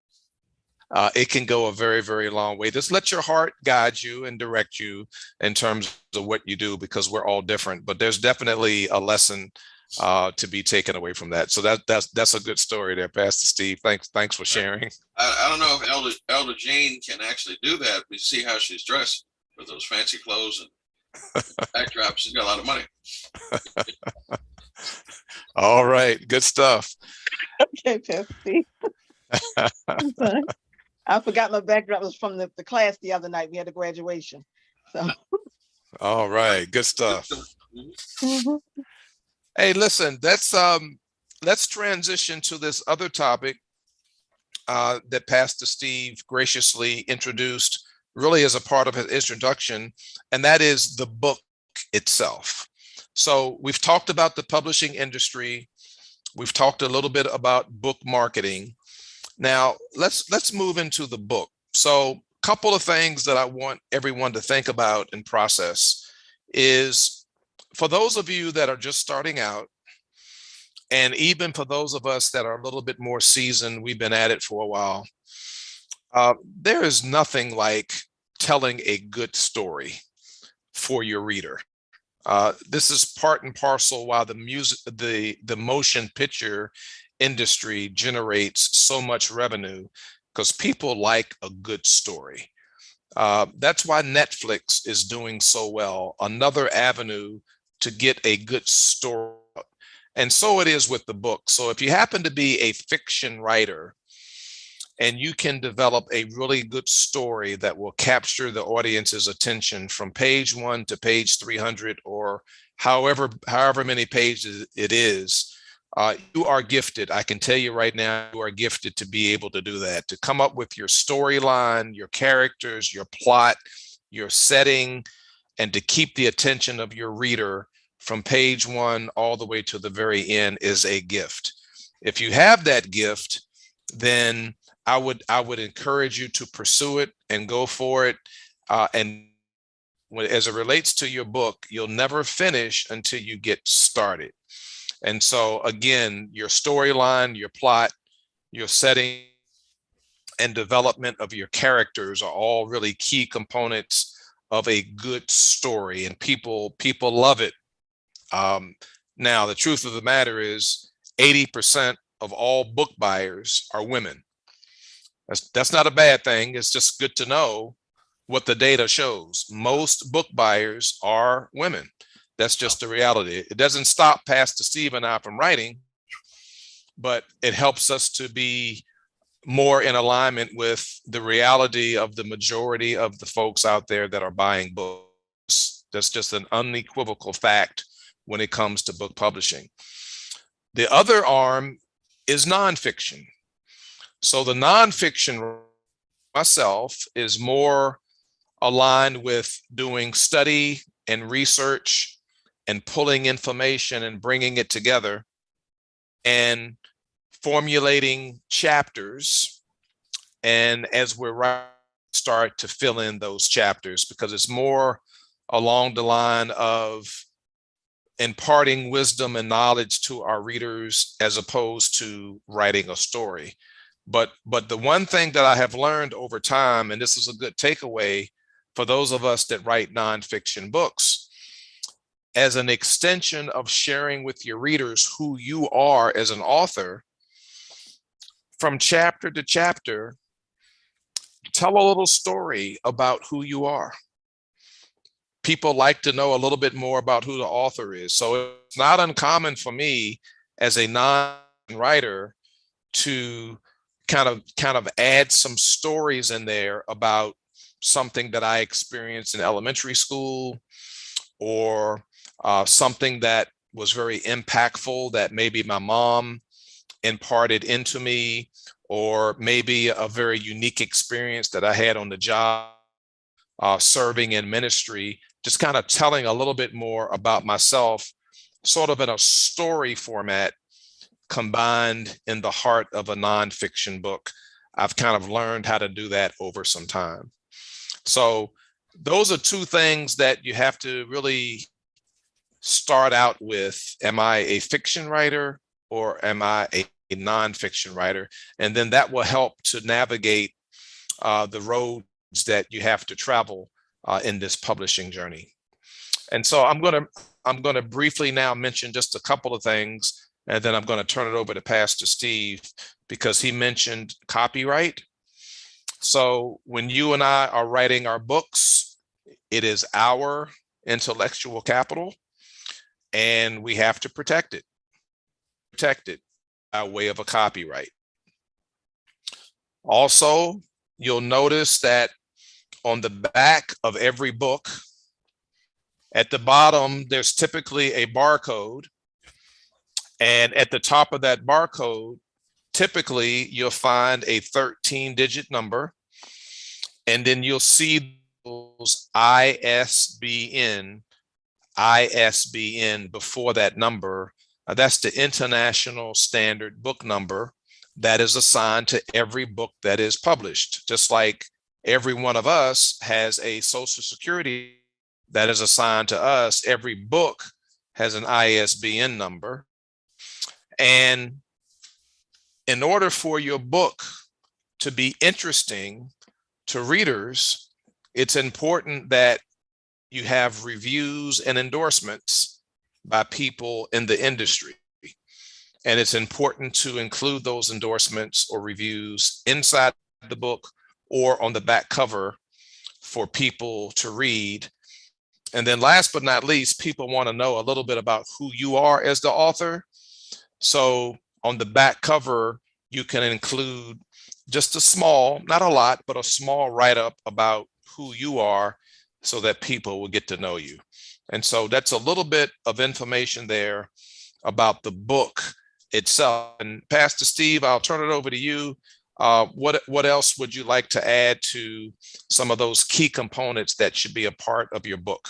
it can go a very, very long way. Just let your heart guide you and direct you in terms of what you do, because we're all different. But there's definitely a lesson to be taken away from that. So that's a good story there, Pastor Steve. Thanks for sharing. I don't know if Elder Jane can actually do that. We see how she's dressed with those fancy clothes and backdrop. She's got a lot of money. All right, good stuff. Okay, Pastor Steve. I'm sorry. I forgot my backdrop was from the class the other night. We had a graduation. So. All right, good stuff. Hey, listen, let's transition to this other topic that Pastor Steve graciously introduced really as a part of his introduction, and that is the book itself. So we've talked about the publishing industry. We've talked a little bit about book marketing. Now let's move into the book. So a couple of things that I want everyone to think about and process is, for those of you that are just starting out, and even for those of us that are a little bit more seasoned, we've been at it for a while, there is nothing like telling a good story for your reader. This is part and parcel why the motion picture industry generates so much revenue, because people like a good story. That's why Netflix is doing so well, another avenue to get a good story. And so it is with the book. So if you happen to be a fiction writer and you can develop a really good story that will capture the audience's attention from page 1 to page 300, or however many pages it is, you are gifted. I can tell you right now, you are gifted to be able to do that, to come up with your storyline, your characters, your plot, your setting, and to keep the attention of your reader from page 1 all the way to the very end is a gift. If you have that gift, then I would encourage you to pursue it and go for it. And as it relates to your book, you'll never finish until you get started. And so again, your storyline, your plot, your setting, and development of your characters are all really key components of a good story, and people love it. Now, the truth of the matter is 80% of all book buyers are women. That's not a bad thing. It's just good to know what the data shows. Most book buyers are women. That's just the reality. It doesn't stop Pastor Steve and I from writing, but it helps us to be more in alignment with the reality of the majority of the folks out there that are buying books. That's just an unequivocal fact when it comes to book publishing. The other arm is nonfiction. So the nonfiction, myself, is more aligned with doing study and research and pulling information and bringing it together and formulating chapters. And as we're writing, start to fill in those chapters, because it's more along the line of imparting wisdom and knowledge to our readers as opposed to writing a story. But the one thing that I have learned over time, and this is a good takeaway for those of us that write nonfiction books, as an extension of sharing with your readers who you are as an author, from chapter to chapter, tell a little story about who you are. People like to know a little bit more about who the author is. So it's not uncommon for me as a non-writer to kind of add some stories in there about something that I experienced in elementary school, or something that was very impactful that maybe my mom imparted into me, or maybe a very unique experience that I had on the job serving in ministry, just kind of telling a little bit more about myself, sort of in a story format combined in the heart of a nonfiction book. I've kind of learned how to do that over some time. So those are two things that you have to really start out with. Am I a fiction writer or am I a nonfiction writer? And then that will help to navigate the roads that you have to travel in this publishing journey. And so I'm going to briefly now mention just a couple of things, and then I'm going to turn it over to Pastor Steve, because he mentioned copyright. So when you and I are writing our books, it is our intellectual capital, and we have to protect it by way of a copyright. Also, you'll notice that on the back of every book, at the bottom, there's typically a barcode. And at the top of that barcode, typically you'll find a 13-digit number. And then you'll see those ISBN before that number. That's the International Standard Book Number that is assigned to every book that is published. Just like every one of us has a Social Security that is assigned to us, every book has an ISBN number. And in order for your book to be interesting to readers, it's important that you have reviews and endorsements by people in the industry. And it's important to include those endorsements or reviews inside the book or on the back cover for people to read. And then last but not least, people want to know a little bit about who you are as the author. So on the back cover, you can include just a small, not a lot, but a small write-up about who you are so that people will get to know you. And so that's a little bit of information there about the book itself. And Pastor Steve, I'll turn it over to you. What else would you like to add to some of those key components that should be a part of your book?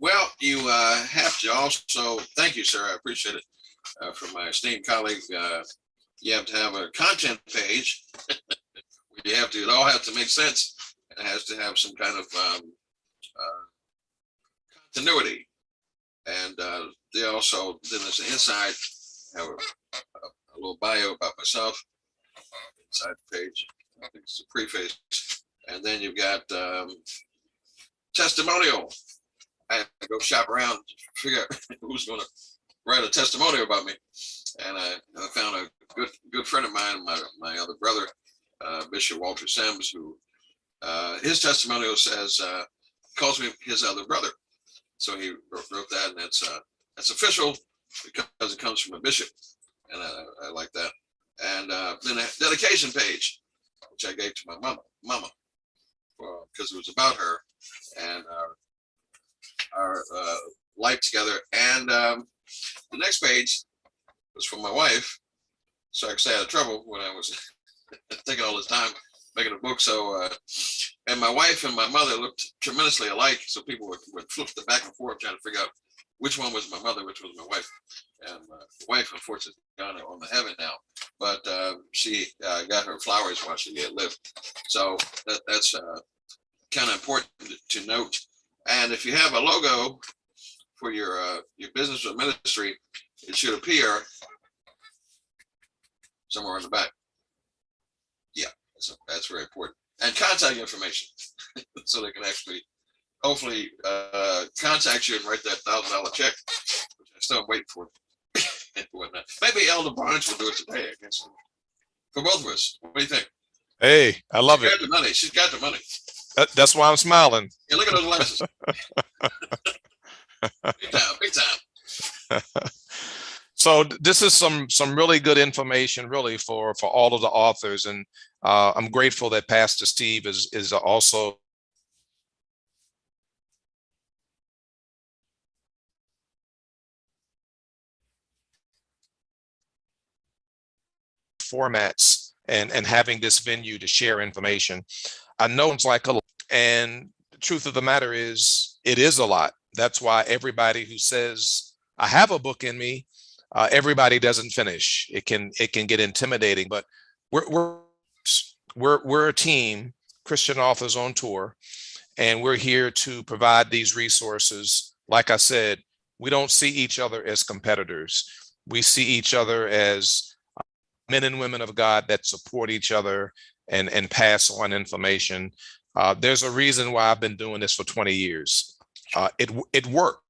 Well, you have to also, thank you, sir, I appreciate it. From my esteemed colleague, you have to have a content page. It all has to make sense. It has to have some kind of continuity. And they also, then there's an inside, have a little bio about myself, inside the page. I think it's a preface. And then you've got testimonial. I had to go shop around to figure out who's going to write a testimonial about me. And I found a good friend of mine, my other brother, Bishop Walter Sims, who his testimonial says, calls me his other brother. So he wrote that, and that's official because it comes from a bishop, and I like that. And then a dedication page, which I gave to my mama, because it was about her and our life together. And the next page was from my wife, so I could stay out of trouble when I was taking all this time making a book. So, and my wife and my mother looked tremendously alike, so people would flip the back and forth trying to figure out which one was my mother, which was my wife. And my wife, unfortunately, is gone on the heaven now, but she got her flowers while she yet lived. So that's kind of important to note. And if you have a logo for your business or ministry, it should appear somewhere in the back. Yeah, that's very important. And contact information, so they can actually, hopefully, contact you and write that $1,000 check, which I still am waiting for. Maybe Elder Barnes will do it today, I guess. For both of us. What do you think? Hey, I love it. She's got the money. She's got the money. That's why I'm smiling. Yeah, look at those glasses. Big time. So this is some really good information, really, for all of the authors, and I'm grateful that Pastor Steve is also formats and having this venue to share information. I know it's like a lot, and the truth of the matter is it is a lot. That's why everybody who says I have a book in me, everybody doesn't finish. It can get intimidating, but we're a team, Christian Authors on Tour, and we're here to provide these resources. Like I said, we don't see each other as competitors. We see each other as men and women of God that support each other and pass on information. There's a reason why I've been doing this for 20 years. It worked.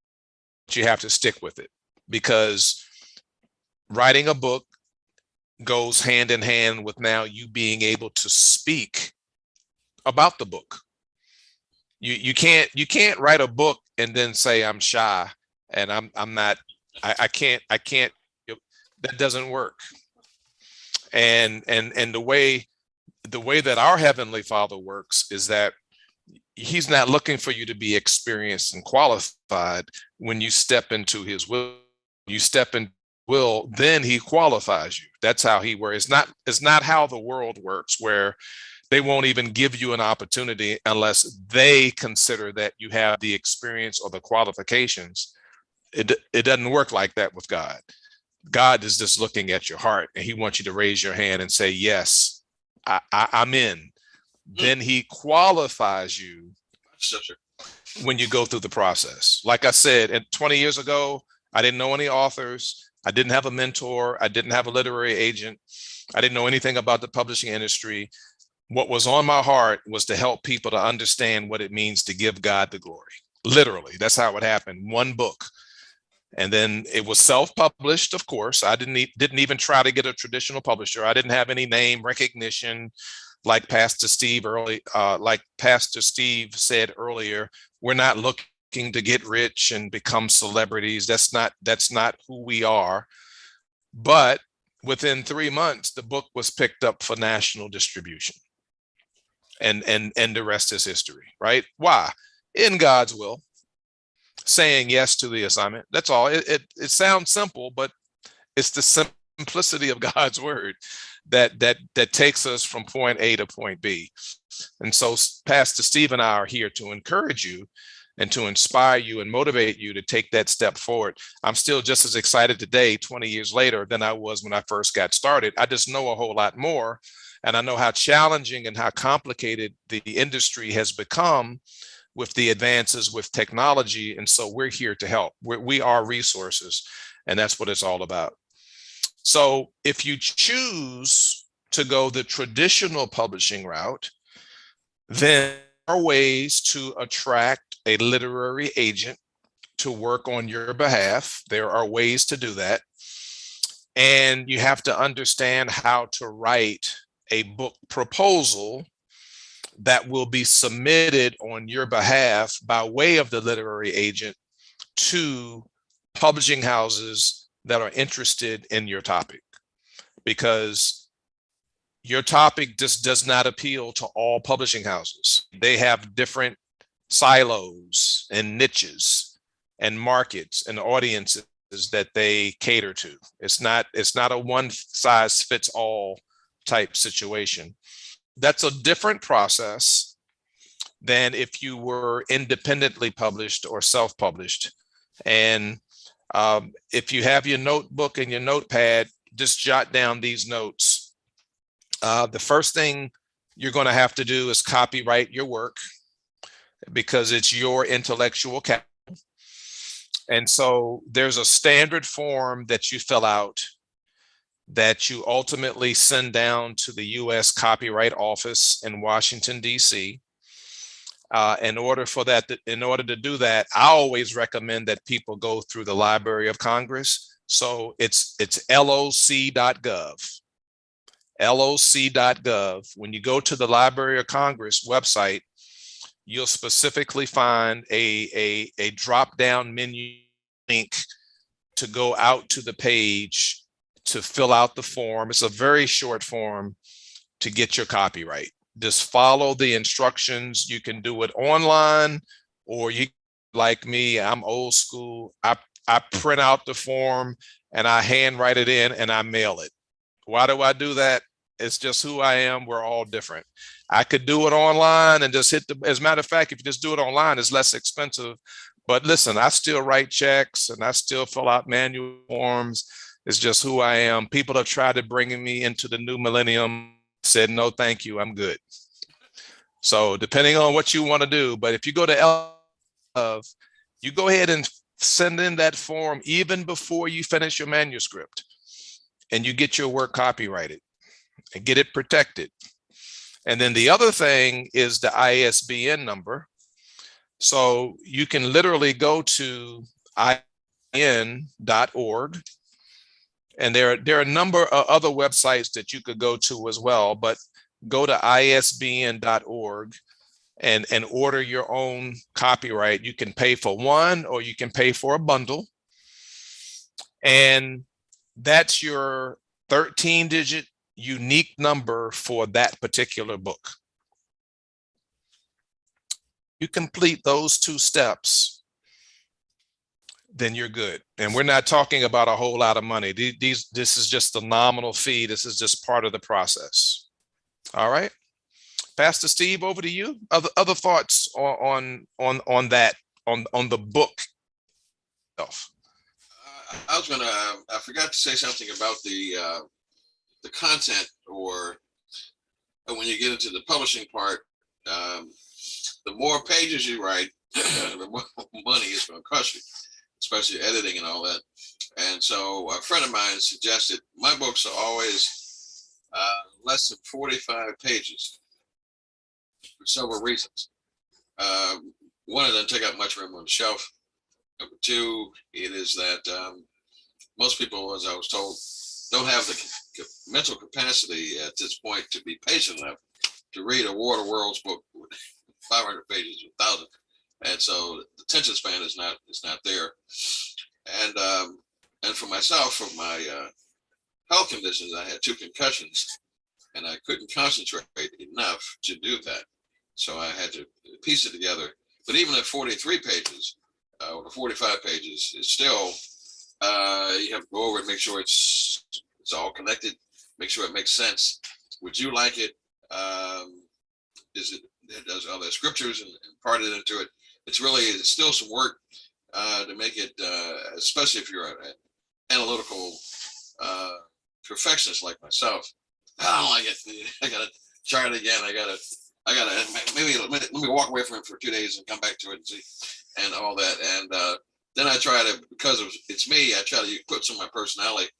You have to stick with it, because writing a book goes hand in hand with now you being able to speak about the book. You can't write a book and then say I'm shy and I'm not, I can't, that doesn't work. And the way that our Heavenly Father works is that He's not looking for you to be experienced and qualified. When you step into His will, then He qualifies you. That's how He works. It's not how the world works, where They won't even give you an opportunity unless they consider that you have the experience or the qualifications. It doesn't work like that with God. God is just looking at your heart, and he wants you to raise your hand and say, yes, I'm in. Then he qualifies you when you go through the process. Like I said, 20 years ago, I didn't know any authors. I didn't have a mentor. I didn't have a literary agent. I didn't know anything about the publishing industry. What was on my heart was to help people to understand what it means to give God the glory. Literally, that's how it happened. One book. And then it was self-published, of course. I didn't even try to get a traditional publisher. I didn't have any name recognition, like Pastor Steve said earlier. We're not looking to get rich and become celebrities. That's not who we are. But within 3 months, the book was picked up for national distribution. And the rest is history, right? Why? In God's will. Saying yes to the assignment. That's all. It sounds simple, but it's the simplicity of God's word that takes us from point A to point B. And so Pastor Steve and I are here to encourage you and to inspire you and motivate you to take that step forward. I'm still just as excited today, 20 years later, than I was when I first got started. I just know a whole lot more, and I know how challenging and how complicated the industry has become with the advances with technology. And so we're here to help. We are resources, and that's what it's all about. So if you choose to go the traditional publishing route, then there are ways to attract a literary agent to work on your behalf. There are ways to do that. And you have to understand how to write a book proposal that will be submitted on your behalf by way of the literary agent to publishing houses that are interested in your topic, because your topic just does not appeal to all publishing houses. They have different silos and niches and markets and audiences that they cater to. It's not a one size fits all type situation. That's a different process than if you were independently published or self-published. And if you have your notebook and your notepad, just jot down these notes. The first thing you're going to have to do is copyright your work, because it's your intellectual capital. And so there's a standard form that you fill out that you ultimately send down to the U.S. Copyright Office in Washington, D.C. In order to do that, I always recommend that people go through the Library of Congress. So it's loc.gov. loc.gov. When you go to the Library of Congress website, you'll specifically find a drop-down menu link to go out to the page to fill out the form. It's a very short form to get your copyright. Just follow the instructions. You can do it online, or you, like me, I'm old school. I print out the form and I handwrite it in and I mail it. Why do I do that? It's just who I am. We're all different. I could do it online and just as a matter of fact, if you just do it online, it's less expensive. But listen, I still write checks and I still fill out manual forms. It's just who I am. People have tried to bring me into the new millennium, said, no, thank you, I'm good. So depending on what you want to do, but if you go to you go ahead and send in that form even before you finish your manuscript, and you get your work copyrighted and get it protected. And then the other thing is the ISBN number. So you can literally go to ISBN.org. And there are a number of other websites that you could go to as well, but go to ISBN.org and order your own copyright. You can pay for one, or you can pay for a bundle. And that's your 13-digit unique number for that particular book. You complete those 2 steps, then you're good. And we're not talking about a whole lot of money. This is just a nominal fee. This is just part of the process. All right. Pastor Steve, over to you. Other thoughts on that, on the book itself. I forgot to say something about the content, or when you get into the publishing part, the more pages you write, the more money it's going to cost you, especially editing and all that. And so a friend of mine suggested my books are always less than 45 pages for several reasons. One, it doesn't take up much room on the shelf. Number two, it is that most people, as I was told, don't have the mental capacity at this point to be patient enough to read a War of the Worlds book with 500 pages, 1,000, and so the attention span is not there. And for myself, for my health conditions, I had 2 concussions, and I couldn't concentrate enough to do that. So I had to piece it together. But even at 43 pages, or 45 pages, it's still you have to go over and make sure it's all connected, make sure it makes sense. Would you like it? Does all the scriptures and part it into it? It's still some work to make it, especially if you're an analytical perfectionist like myself. I don't like it. I gotta try it again. I gotta maybe let me walk away from it for 2 days and come back to it and see, and all that. And then I try to, because it's me, I try to put some of my personality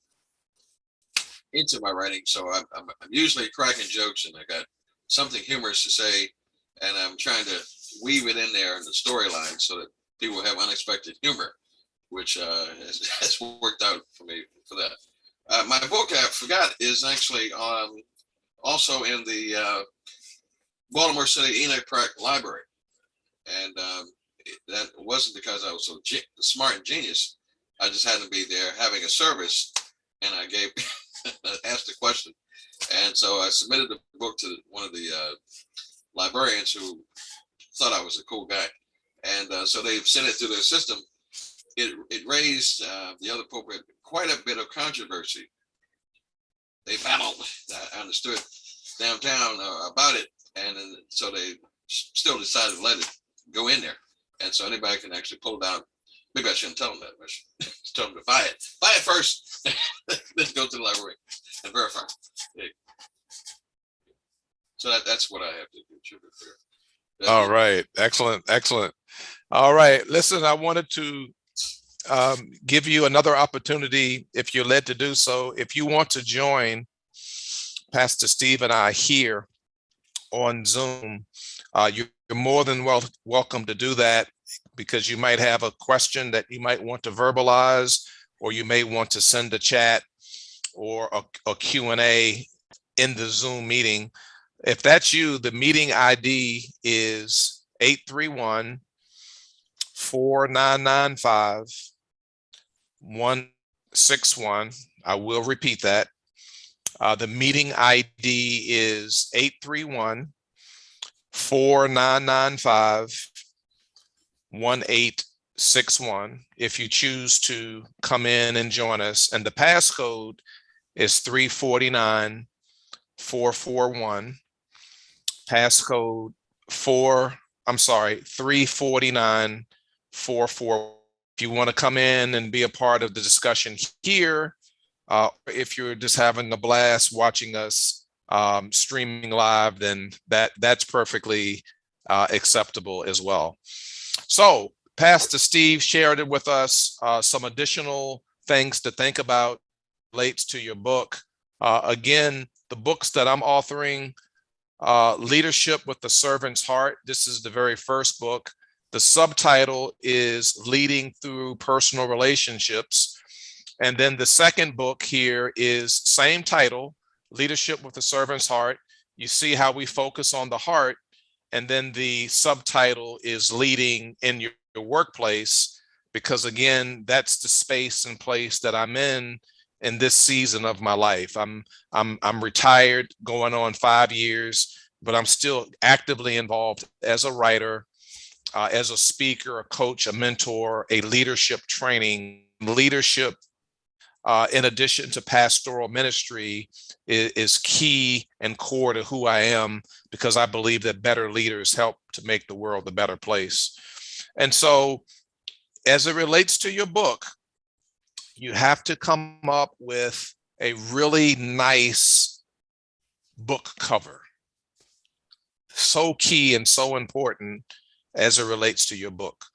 into my writing. So I'm usually cracking jokes, and I got something humorous to say, and I'm trying to weave it in there in the storyline so that people have unexpected humor, which has worked out for me for that. My book, I forgot, is actually also in the Baltimore City Enoch Pratt Library, and that wasn't because I was so smart and genius. I just happened to be there having a service, and I asked a question, and so I submitted the book to one of the librarians who thought I was a cool guy, and so they sent it through their system. It raised the other pulpit quite a bit of controversy. They battled, I understood, downtown about it, and so they still decided to let it go in there, and so anybody can actually pull it out. Maybe I shouldn't tell them that. I should tell them to buy it first, then go to the library and verify. So that's what I have to contribute there. All right, excellent. All right, listen, I wanted to give you another opportunity, if you're led to do so. If you want to join Pastor Steve and I here on Zoom, you're more than welcome to do that, because you might have a question that you might want to verbalize, or you may want to send a chat or a Q&A in the Zoom meeting. If that's you, the meeting ID is 831-4995-161. I will repeat that. The meeting ID is 831-4995-1861. If you choose to come in and join us, and the passcode is 349-441. Passcode 349-44. If you want to come in and be a part of the discussion here, if you're just having a blast watching us streaming live, then that's perfectly acceptable as well. So Pastor Steve shared it with us, some additional things to think about relates to your book. Again, the books that I'm authoring, Leadership with the Servant's Heart. This is the very first book. The subtitle is Leading Through Personal Relationships. And then the second book here is same title, Leadership with the Servant's Heart. You see how we focus on the heart. And then the subtitle is Leading in Your Workplace, because again, that's the space and place that I'm in this season of my life. I'm retired, going on 5 years, but I'm still actively involved as a writer, as a speaker, a coach, a mentor, a leadership training. Leadership in addition to pastoral ministry, is key and core to who I am, because I believe that better leaders help to make the world a better place. And so, as it relates to your book, you have to come up with a really nice book cover. So key and so important as it relates to your book.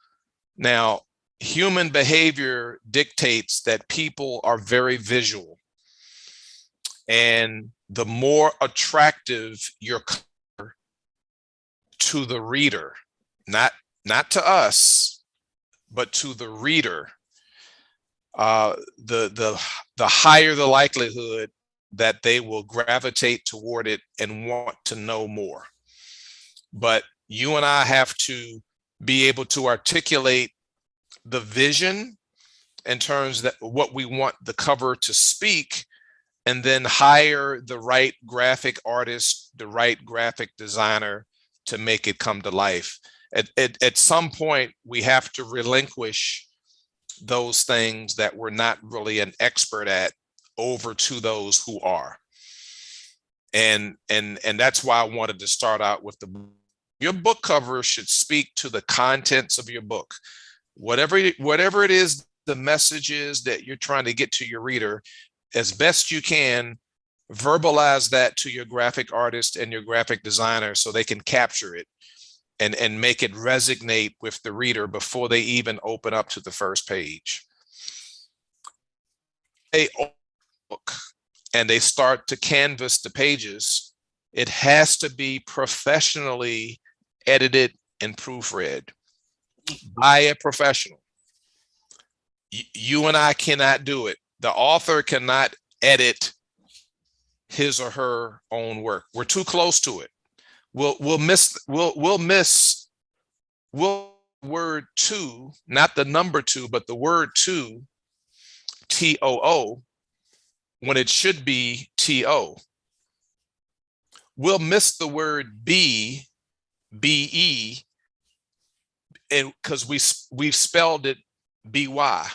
Now, human behavior dictates that people are very visual. And the more attractive your cover to the reader, not to us, but to the reader, the higher the likelihood that they will gravitate toward it and want to know more. But you and I have to be able to articulate the vision in terms that what we want the cover to speak, and then hire the right graphic artist, the right graphic designer to make it come to life. At some point, we have to relinquish those things that we're not really an expert at over to those who are. And that's why I wanted to start out with your book cover should speak to the contents of your book. Whatever it is, the message is that you're trying to get to your reader, as best you can, verbalize that to your graphic artist and your graphic designer so they can capture it and make it resonate with the reader before they even open up to the first page. They open the book and they start to canvas the pages. It has to be professionally edited and proofread by a professional. You and I cannot do it. The author cannot edit his or her own work. We're too close to it. We'll miss word two, not the number two, but the word two, TOO, when it should be TO. We'll miss the word BE, and because we've spelled it BY,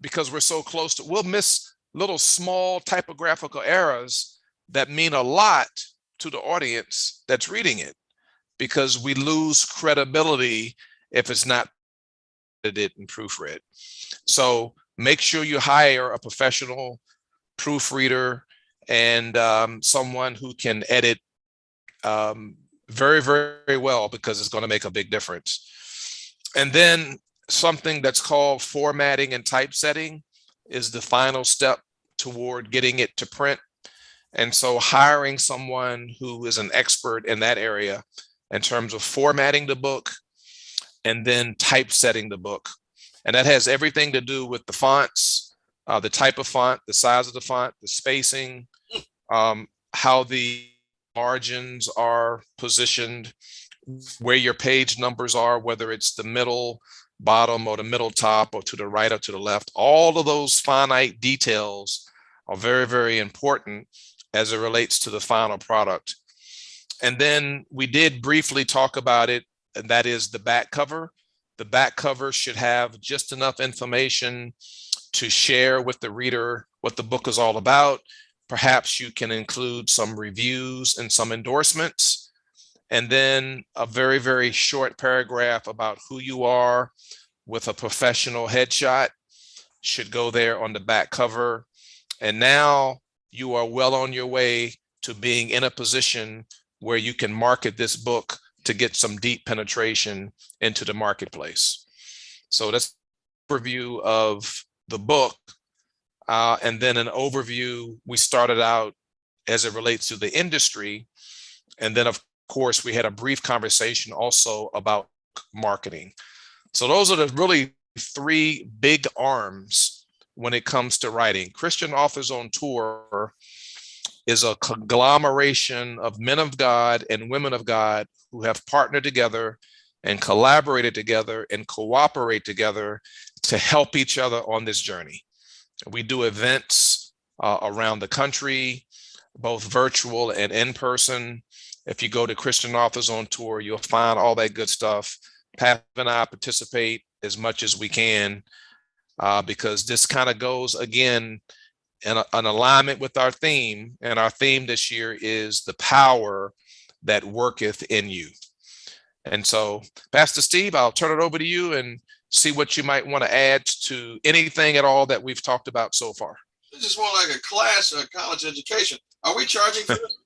because we're so close to. We'll miss little small typographical errors that mean a lot to the audience that's reading it, because we lose credibility if it's not edited and proofread. So make sure you hire a professional proofreader and someone who can edit very, very well, because it's going to make a big difference. And then something that's called formatting and typesetting is the final step toward getting it to print. And so hiring someone who is an expert in that area in terms of formatting the book and then typesetting the book. And that has everything to do with the fonts, the type of font, the size of the font, the spacing, how the margins are positioned, where your page numbers are, whether it's the middle bottom or the middle top or to the right or to the left. All of those finite details are very, very important as it relates to the final product. And then we did briefly talk about it, and that is the back cover. The back cover should have just enough information to share with the reader what the book is all about. Perhaps you can include some reviews and some endorsements, and then a very, very short paragraph about who you are with a professional headshot should go there on the back cover. And now you are well on your way to being in a position where you can market this book to get some deep penetration into the marketplace. So that's an overview of the book. And then an overview, we started out as it relates to the industry. And then, of course, we had a brief conversation also about marketing. So those are the really three big arms when it comes to writing. Christian Authors on Tour is a conglomeration of men of God and women of God who have partnered together and collaborated together and cooperate together to help each other on this journey. We do events around the country, both virtual and in person. If you go to Christian Authors on Tour, you'll find all that good stuff. Pat and I participate as much as we can. because this kind of goes again in an alignment with our theme. And our theme this year is the power that worketh in you. And so, Pastor Steve, I'll turn it over to you and see what you might want to add to anything at all that we've talked about so far. This is more like a class, a college education. Are we charging for this?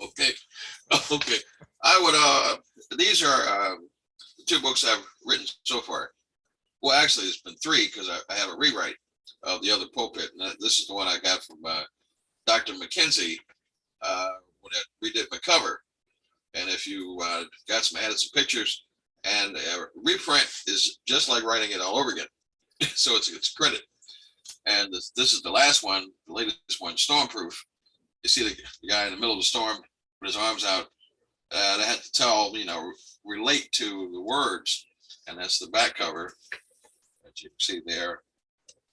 Okay. Okay. I would, these are the two books I've written so far. Well, actually, it's been three because I have a rewrite of the other pulpit. And this is the one I got from Dr. McKenzie when I redid my cover. And if you got added some pictures, and reprint is just like writing it all over again. So it's credit. And this is the last one, the latest one, Stormproof. You see the guy in the middle of the storm with his arms out. They had to tell, relate to the words. And that's the back cover that you can see there.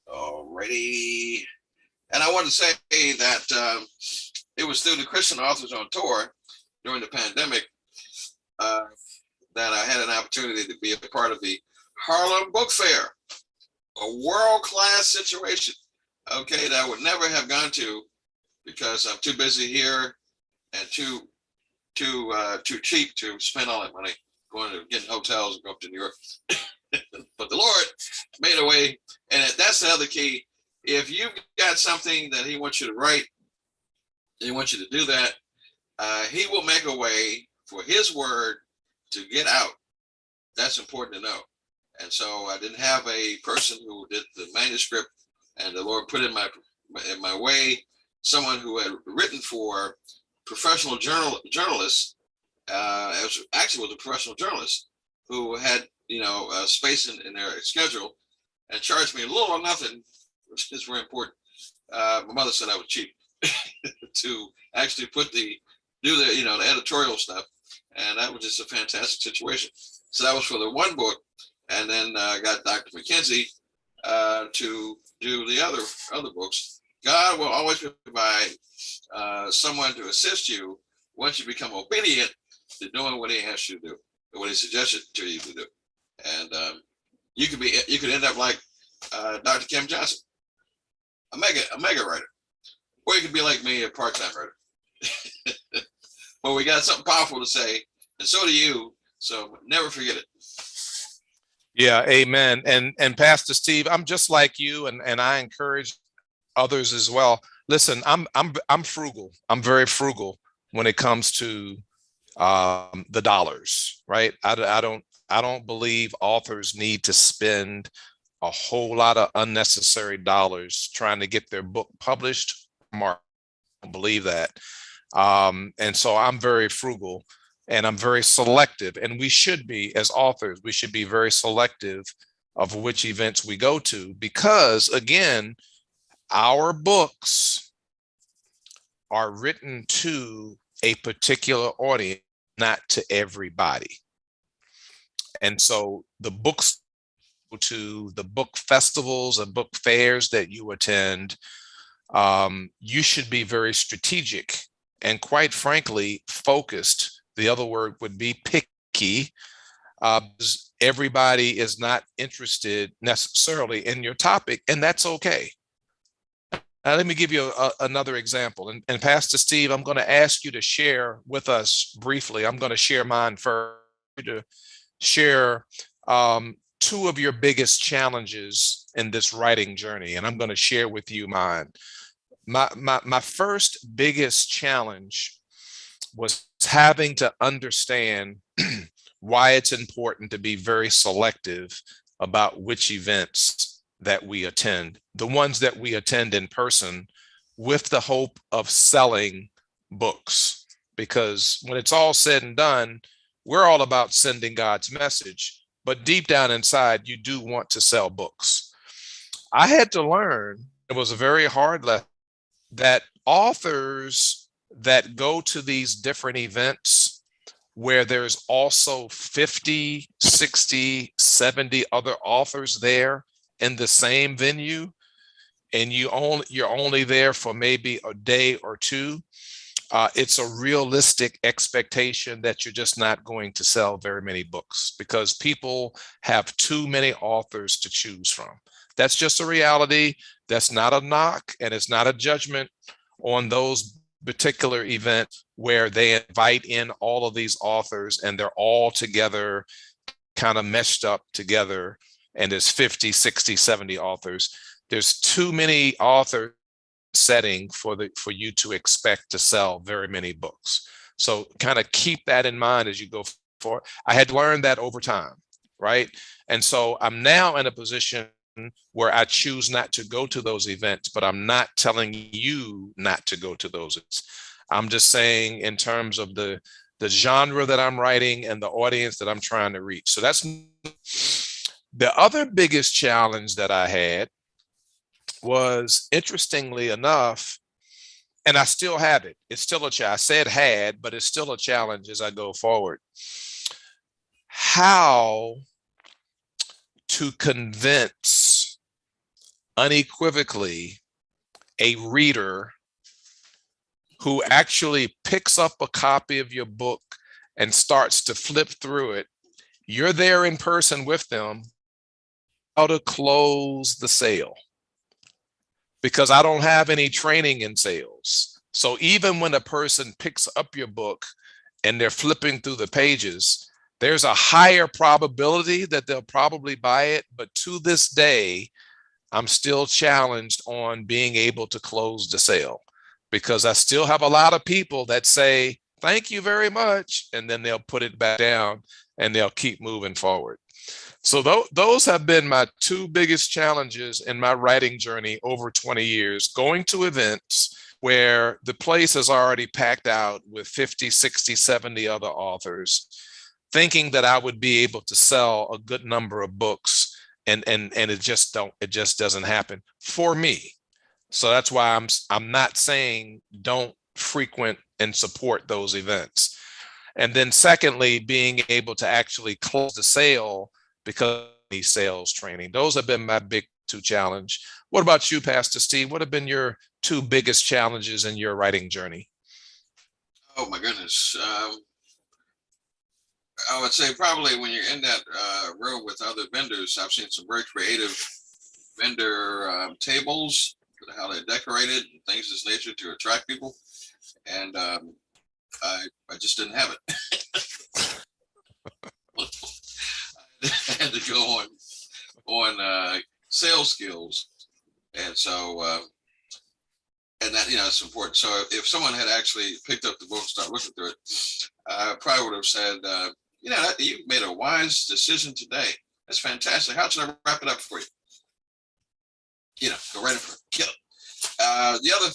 Alrighty. And I want to say that it was through the Christian Authors on Tour during the pandemic that I had an opportunity to be a part of the Harlem Book Fair, a world-class situation, okay, that I would never have gone to because I'm too busy here and too cheap to spend all that money going to getting hotels and go up to New York. But the Lord made a way, and that's the other key. If you've got something that He wants you to write, He wants you to do that, He will make a way for His word to get out. That's important to know. And so I didn't have a person who did the manuscript, and the Lord put in my way someone who had written for professional journalists. Actually was a professional journalist who had space in their schedule and charged me little or nothing, which is very important. My mother said I was cheap to actually do the editorial stuff, and that was just a fantastic situation. So that was for the one book, and then I got Dr. McKenzie to do the other books. God will always provide someone to assist you once you become obedient to doing what He asks you to do, or what He suggested to you to do. And you could end up like Dr. Kim Johnson, a mega writer, or you could be like me, a part-time writer. But we got something powerful to say, and so do you. So never forget it. Yeah, amen. And Pastor Steve, I'm just like you, and I encourage others as well. Listen, I'm frugal. I'm very frugal when it comes to the dollars, right? I don't believe authors need to spend a whole lot of unnecessary dollars trying to get their book published. Mark, I don't believe that. And so I'm very frugal, and I'm very selective, and we should be, as authors, we should be very selective of which events we go to, because again, our books are written to a particular audience, not to everybody. And so the books, to the book festivals and book fairs that you attend, you should be very strategic and, quite frankly, focused. The other word would be picky. Everybody is not interested necessarily in your topic, and that's okay. Let me give you another example. And Pastor Steve, I'm going to ask you to share with us briefly. I'm going to share mine first, to share two of your biggest challenges in this writing journey, and I'm going to share with you mine. My first biggest challenge was having to understand why it's important to be very selective about which events that we attend, the ones that we attend in person, with the hope of selling books. Because when it's all said and done, we're all about sending God's message, but deep down inside, you do want to sell books. I had to learn, it was a very hard lesson, that authors that go to these different events where there's also 50, 60, 70 other authors there in the same venue, and you're only there for maybe a day or two, it's a realistic expectation that you're just not going to sell very many books because people have too many authors to choose from. That's just a reality. That's not a knock, and it's not a judgment on those particular events where they invite in all of these authors and they're all together, kind of meshed up together, and there's 50, 60, 70 authors. There's too many authors setting for you to expect to sell very many books. So kind of keep that in mind as you go forward. I had learned that over time, right? And so I'm now in a position where I choose not to go to those events, but I'm not telling you not to go to those. I'm just saying in terms of the genre that I'm writing and the audience that I'm trying to reach. So that's the other biggest challenge that I had was, interestingly enough, and I still have it. It's still a challenge. I said had, but it's still a challenge as I go forward. How to convince unequivocally a reader who actually picks up a copy of your book and starts to flip through it. You're there in person with them, how to close the sale. Because I don't have any training in sales. So even when a person picks up your book and they're flipping through the pages, there's a higher probability that they'll probably buy it. But to this day, I'm still challenged on being able to close the sale because I still have a lot of people that say, thank you very much. And then they'll put it back down and they'll keep moving forward. So those have been my two biggest challenges in my writing journey over 20 years, going to events where the place is already packed out with 50, 60, 70 other authors, thinking that I would be able to sell a good number of books, and it just doesn't happen for me. So that's why I'm not saying don't frequent and support those events. And then secondly, being able to actually close the sale because of the sales training. Those have been my big two challenge. What about you, Pastor Steve? What have been your two biggest challenges in your writing journey? Oh my goodness. I would say probably when you're in that room with other vendors, I've seen some very creative vendor tables, how they're decorated and things of this nature to attract people. And I just didn't have it. I had to go on sales skills, and so and that it's important. So if someone had actually picked up the book and started looking through it, I probably would have said, you made a wise decision today. That's fantastic. How should I wrap it up for you? Go right in for it, kill it. The other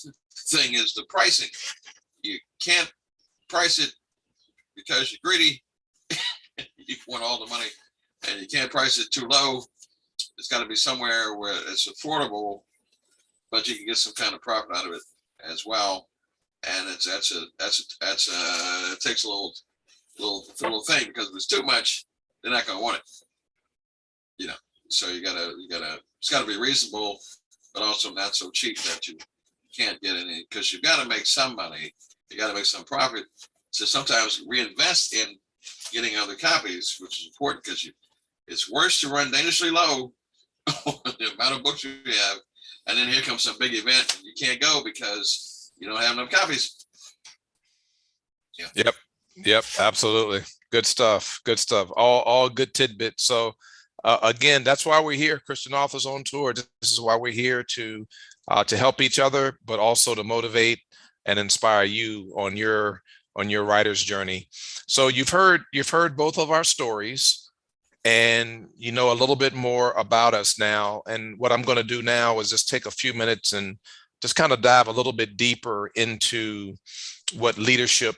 thing is the pricing. You can't price it because you're greedy. You want all the money. And you can't price it too low. It's got to be somewhere where it's affordable, but you can get some kind of profit out of it as well. And it takes a little thing, because if it's too much, they're not going to want it. So it's got to be reasonable, but also not so cheap that you can't get any, because you've got to make some money. You got to make some profit. So sometimes reinvest in getting other copies, which is important, because it's worse to run dangerously low on the amount of books you have, and then here comes some big event and you can't go because you don't have enough copies. Yeah. Yep, absolutely. Good stuff. All good tidbits. So again, that's why we're here, Christian Authors on Tour. This is why we're here to help each other, but also to motivate and inspire you on your writer's journey. So you've heard both of our stories, and you know a little bit more about us now. And what I'm going to do now is just take a few minutes and just kind of dive a little bit deeper into what leadership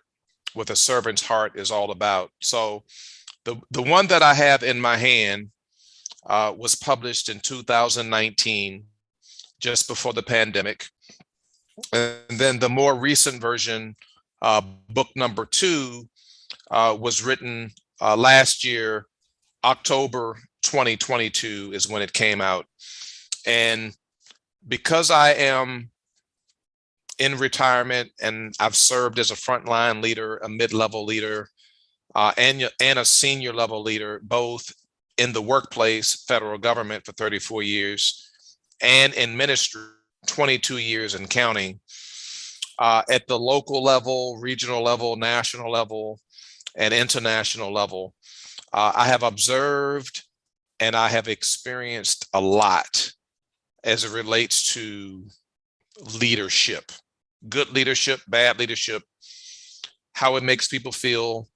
with a servant's heart is all about. So the one that I have in my hand was published in 2019, just before the pandemic. And then the more recent version, book number 2, was written last year, October 2022 is when it came out. And because I am in retirement, and I've served as a frontline leader, a mid-level leader, and a senior level leader, both in the workplace, federal government for 34 years, and in ministry, 22 years and counting, at the local level, regional level, national level, and international level. I have observed and I have experienced a lot as it relates to leadership, good leadership, bad leadership, how it makes people feel,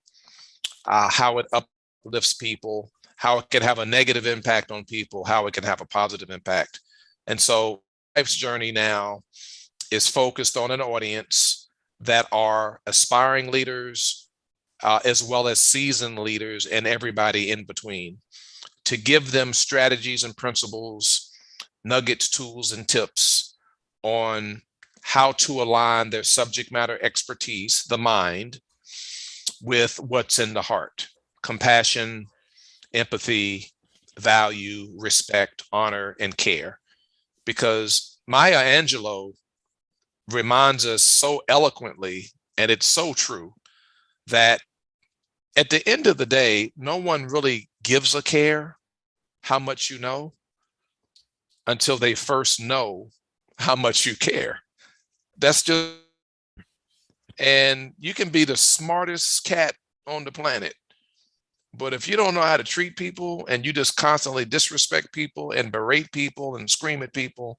how it uplifts people, how it can have a negative impact on people, how it can have a positive impact. And so life's journey now is focused on an audience that are aspiring leaders, as well as seasoned leaders and everybody in between, to give them strategies and principles, nuggets, tools, and tips on how to align their subject matter expertise, the mind, with what's in the heart: compassion, empathy, value, respect, honor, and care. Because Maya Angelou reminds us so eloquently, and it's so true, that at the end of the day, no one really gives a care how much you know until they first know how much you care. That's just, and you can be the smartest cat on the planet, but if you don't know how to treat people and you just constantly disrespect people and berate people and scream at people,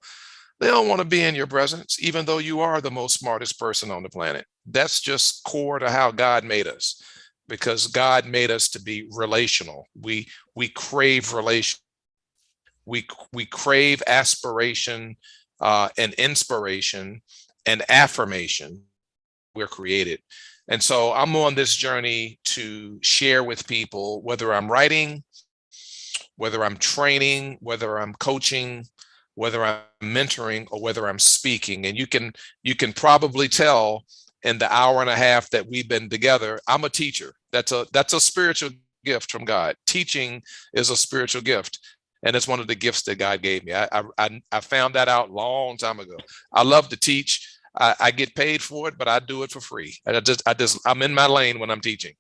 they don't want to be in your presence, even though you are the most smartest person on the planet. That's just core to how God made us, because God made us to be relational. We crave relation. We crave aspiration, and inspiration and affirmation. We're created. And so I'm on this journey to share with people, whether I'm writing, whether I'm training, whether I'm coaching, whether I'm mentoring, or whether I'm speaking. And you can probably tell in the hour and a half that we've been together, I'm a teacher. That's a spiritual gift from God. Teaching is a spiritual gift. And it's one of the gifts that God gave me. I found that out a long time ago. I love to teach. I get paid for it, but I do it for free. I'm in my lane when I'm teaching.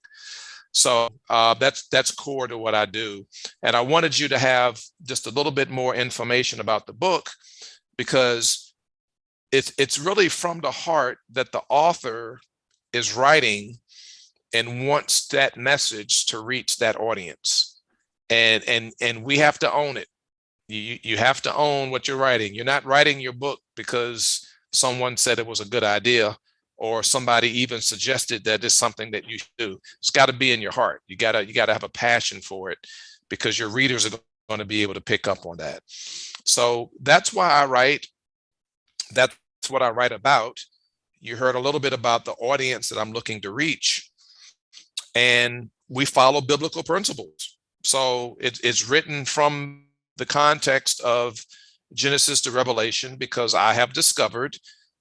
So that's core to what I do. And I wanted you to have just a little bit more information about the book, because it's really from the heart that the author is writing and wants that message to reach that audience. And we have to own it. You have to own what you're writing. You're not writing your book because someone said it was a good idea, or somebody even suggested that it's something that you should do. It's got to be in your heart. You gotta have a passion for it, because your readers are going to be able to pick up on that. So that's why I write. That's what I write about. You heard a little bit about the audience that I'm looking to reach, and we follow biblical principles. So it's written from the context of Genesis to Revelation, because I have discovered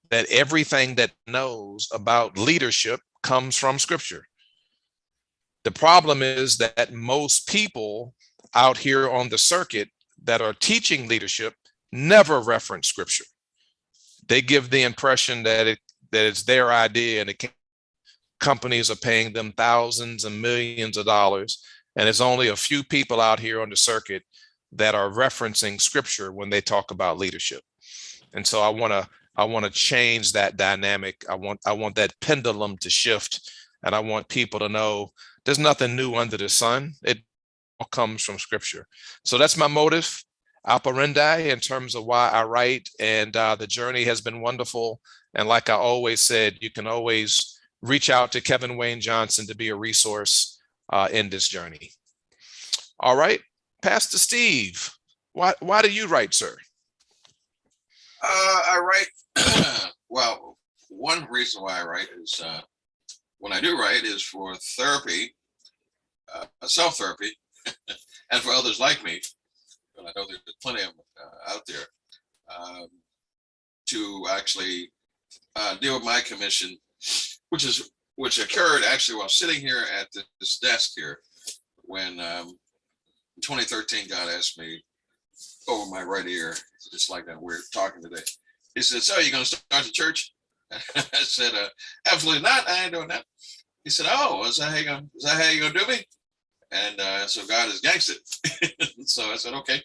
that everything that knows about leadership comes from Scripture. The problem is that most people out here on the circuit that are teaching leadership never reference Scripture. They give the impression that it's their idea, and companies are paying them thousands and millions of dollars. And it's only a few people out here on the circuit that are referencing Scripture when they talk about leadership. And so I want to change that dynamic. I want that pendulum to shift, and I want people to know there's nothing new under the sun. It all comes from Scripture. So that's my motive operandi in terms of why I write. And the journey has been wonderful. And like I always said, you can always reach out to Kevin Wayne Johnson to be a resource in this journey. All right, Pastor Steve, why do you write, sir? I write. Well, one reason why I write is when I do write is for therapy, self-therapy, and for others like me. And I know there's plenty of them out there to actually deal with my commission, which occurred actually while sitting here at this desk here when in 2013 God asked me over my right ear, just like that we're talking today. He said, "So you're going to start the church?" I said, absolutely not. I ain't doing that. He said, oh, is that how you gonna do me? And so God is gangster. So I said, okay.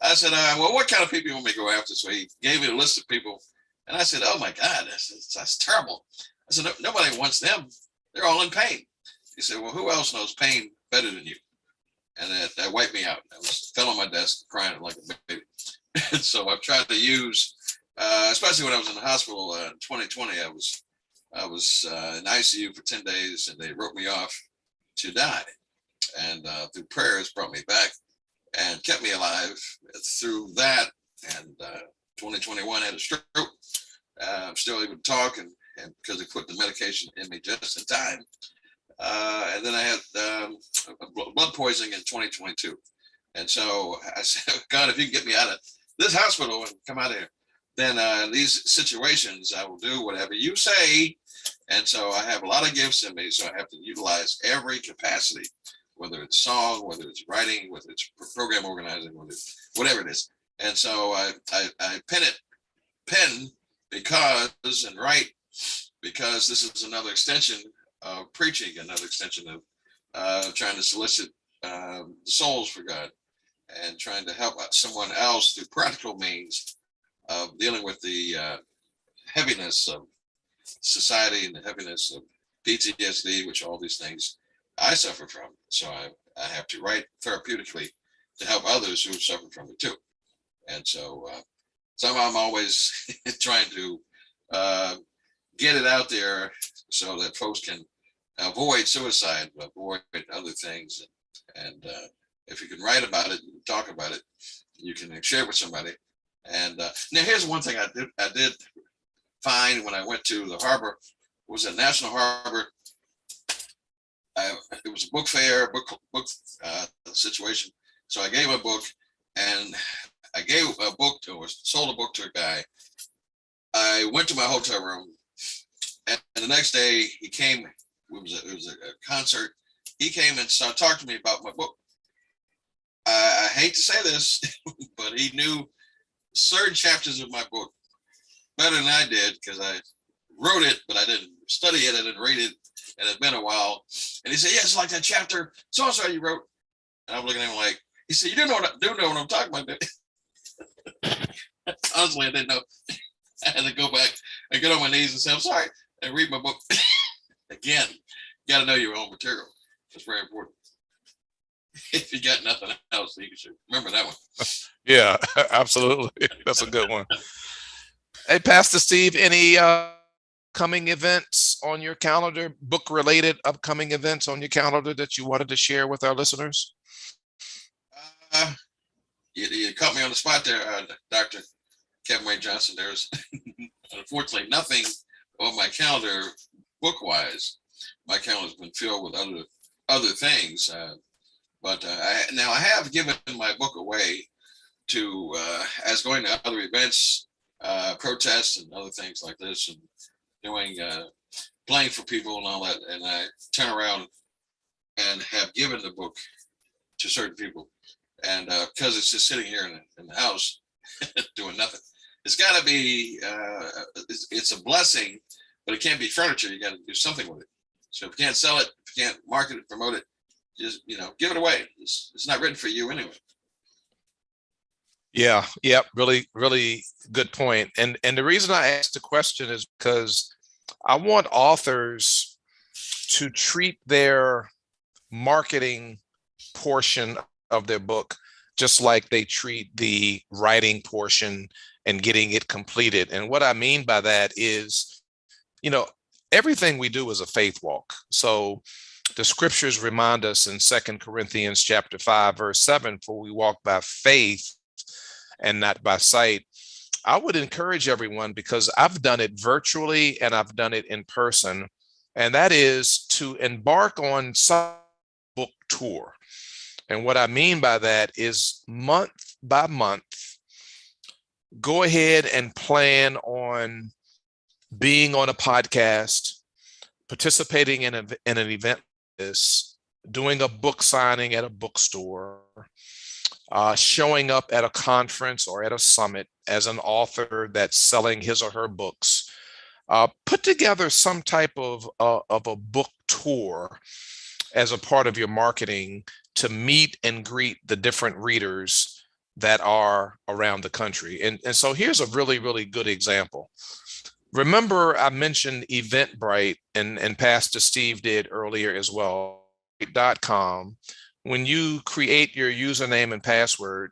I said, well, what kind of people you want me to go after? So he gave me a list of people. And I said, oh my God, that's terrible. I said, nobody wants them. They're all in pain. He said, well, who else knows pain better than you? And that wiped me out. I fell on my desk crying like a baby. And so I've tried to use, especially when I was in the hospital in 2020, I was in ICU for 10 days and they wrote me off to die. And through prayers brought me back and kept me alive through that. And 2021 had a stroke. I'm still able to talk and because they put the medication in me just in time. And then I had blood poisoning in 2022. And so I said, God, if you can get me out of this hospital and come out of here, then these situations, I will do whatever you say. And so I have a lot of gifts in me. So I have to utilize every capacity, whether it's song, whether it's writing, whether it's program organizing, whatever it is. And so I pen because and write because this is another extension of preaching, another extension of trying to solicit the souls for God and trying to help someone else through practical means of dealing with the heaviness of society and the heaviness of PTSD, which all these things I suffer from. So I have to write therapeutically to help others who suffer from it too. And so somehow I'm always trying to get it out there so that folks can avoid suicide, avoid other things. And if you can write about it, talk about it, you can share it with somebody. And now here's one thing I did find when I went to the harbor. It was a National Harbor. It was a book fair, book situation. So I gave a book, and I gave a book to, or sold a book to a guy. I went to my hotel room, and the next day he came. It was a concert. He came and talked to me about my book. I hate to say this, but he knew certain chapters of my book better than I did because I wrote it, but I didn't study it. I didn't read it. And it had been a while. And he said, yeah, it's like that chapter so-and-so you wrote. And I'm looking at him like, he said, you do know what I'm talking about. Honestly, I didn't know. I had to go back and get on my knees and say, I'm sorry, and read my book. Again, you got to know your own material. It's very important. If you got nothing else, you should remember that one. Yeah, absolutely. That's a good one. Hey, Pastor Steve, any upcoming events on your calendar, book-related upcoming events on your calendar that you wanted to share with our listeners? You caught me on the spot there, Dr. Kevin Wayne Johnson. There's unfortunately nothing on my calendar book-wise. My calendar's been filled with other things. But I have given my book away to as going to other events, protests and other things like this, and doing playing for people and all that. And I turn around and have given the book to certain people, and because it's just sitting here in the house doing nothing. It's got to be. It's a blessing, but it can't be furniture. You got to do something with it. So if you can't sell it, if you can't market it, promote it, just give it away. It's not written for you anyway. Yeah, really, really good point. And the reason I asked the question is because I want authors to treat their marketing portion of their book just like they treat the writing portion and getting it completed. And what I mean by that is, everything we do is a faith walk. So the scriptures remind us in 2 Corinthians chapter 5, verse 7, for we walk by faith and not by sight. I would encourage everyone, because I've done it virtually and I've done it in person, and that is to embark on some book tour. And what I mean by that is month by month, go ahead and plan on being on a podcast, participating in an event like this, doing a book signing at a bookstore, showing up at a conference or at a summit as an author that's selling his or her books. Put together some type of a book tour as a part of your marketing to meet and greet the different readers that are around the country. And so here's a really, really good example. Remember, I mentioned Eventbrite, and Pastor Steve did earlier as well, .com. When you create your username and password,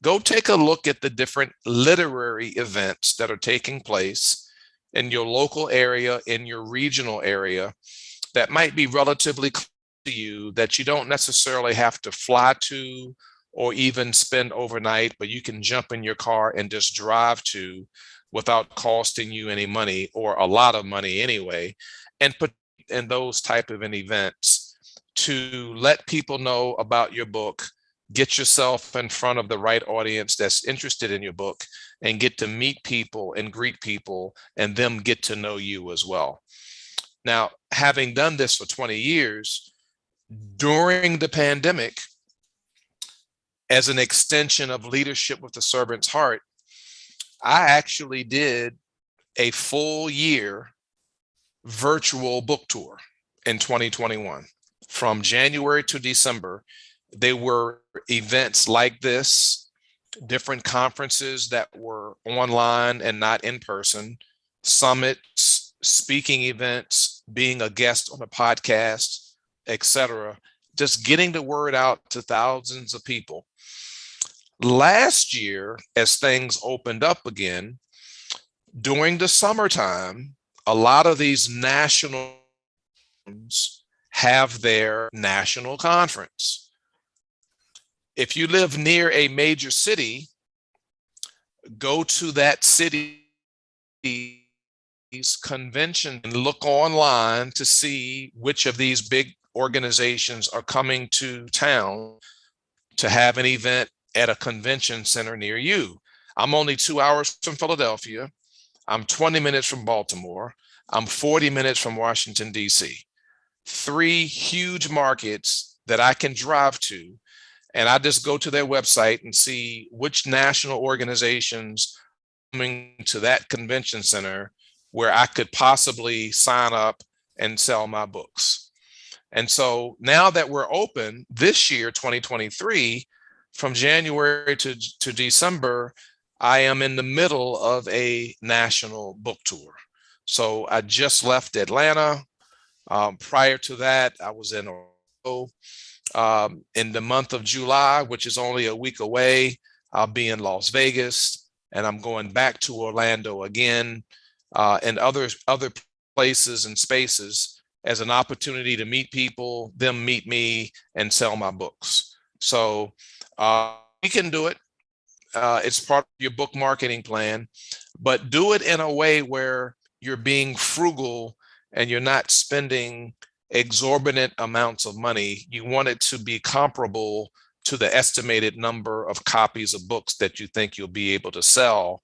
go take a look at the different literary events that are taking place in your local area, in your regional area, that might be relatively close to you, that you don't necessarily have to fly to or even spend overnight, but you can jump in your car and just drive to without costing you any money, or a lot of money anyway, and put in those type of events to let people know about your book, get yourself in front of the right audience that's interested in your book, and get to meet people and greet people, and them get to know you as well. Now, having done this for 20 years, during the pandemic, as an extension of leadership with the servant's heart, I actually did a full year virtual book tour in 2021. From January to December, there were events like this, different conferences that were online and not in person, summits, speaking events, being a guest on a podcast, etc. Just getting the word out to thousands of people. Last year, as things opened up again, during the summertime, a lot of these national have their national conference. If you live near a major city, go to that city's convention and look online to see which of these big organizations are coming to town to have an event at a convention center near you. I'm only 2 hours from Philadelphia. I'm 20 minutes from Baltimore. I'm 40 minutes from Washington, D.C. 3 huge markets that I can drive to. And I just go to their website and see which national organizations are coming to that convention center where I could possibly sign up and sell my books. And so now that we're open this year, 2023, from January to December, I am in the middle of a national book tour. So I just left Atlanta. Prior to that, I was in Orlando. In the month of July, which is only a week away, I'll be in Las Vegas, and I'm going back to Orlando again, and other places and spaces as an opportunity to meet people, them meet me, and sell my books. So you can do it. It's part of your book marketing plan, but do it in a way where you're being frugal and you're not spending exorbitant amounts of money. You want it to be comparable to the estimated number of copies of books that you think you'll be able to sell.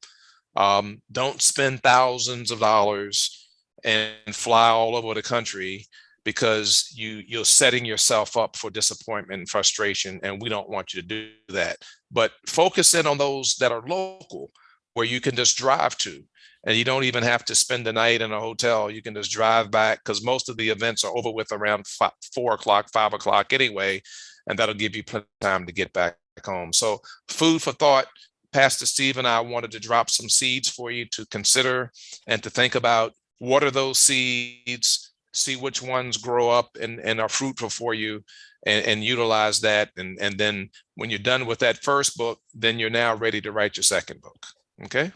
Don't spend thousands of dollars and fly all over the country, because you're setting yourself up for disappointment and frustration, and we don't want you to do that. But focus in on those that are local, where you can just drive to, and you don't even have to spend the night in a hotel. You can just drive back, because most of the events are over with around 4 o'clock, 5 o'clock anyway, and that'll give you plenty of time to get back home. So food for thought. Pastor Steve and I wanted to drop some seeds for you to consider and to think about. What are those seeds? See which ones grow up and are fruitful for you, and utilize that. And then when you're done with that first book, then you're now ready to write your second book. Okay.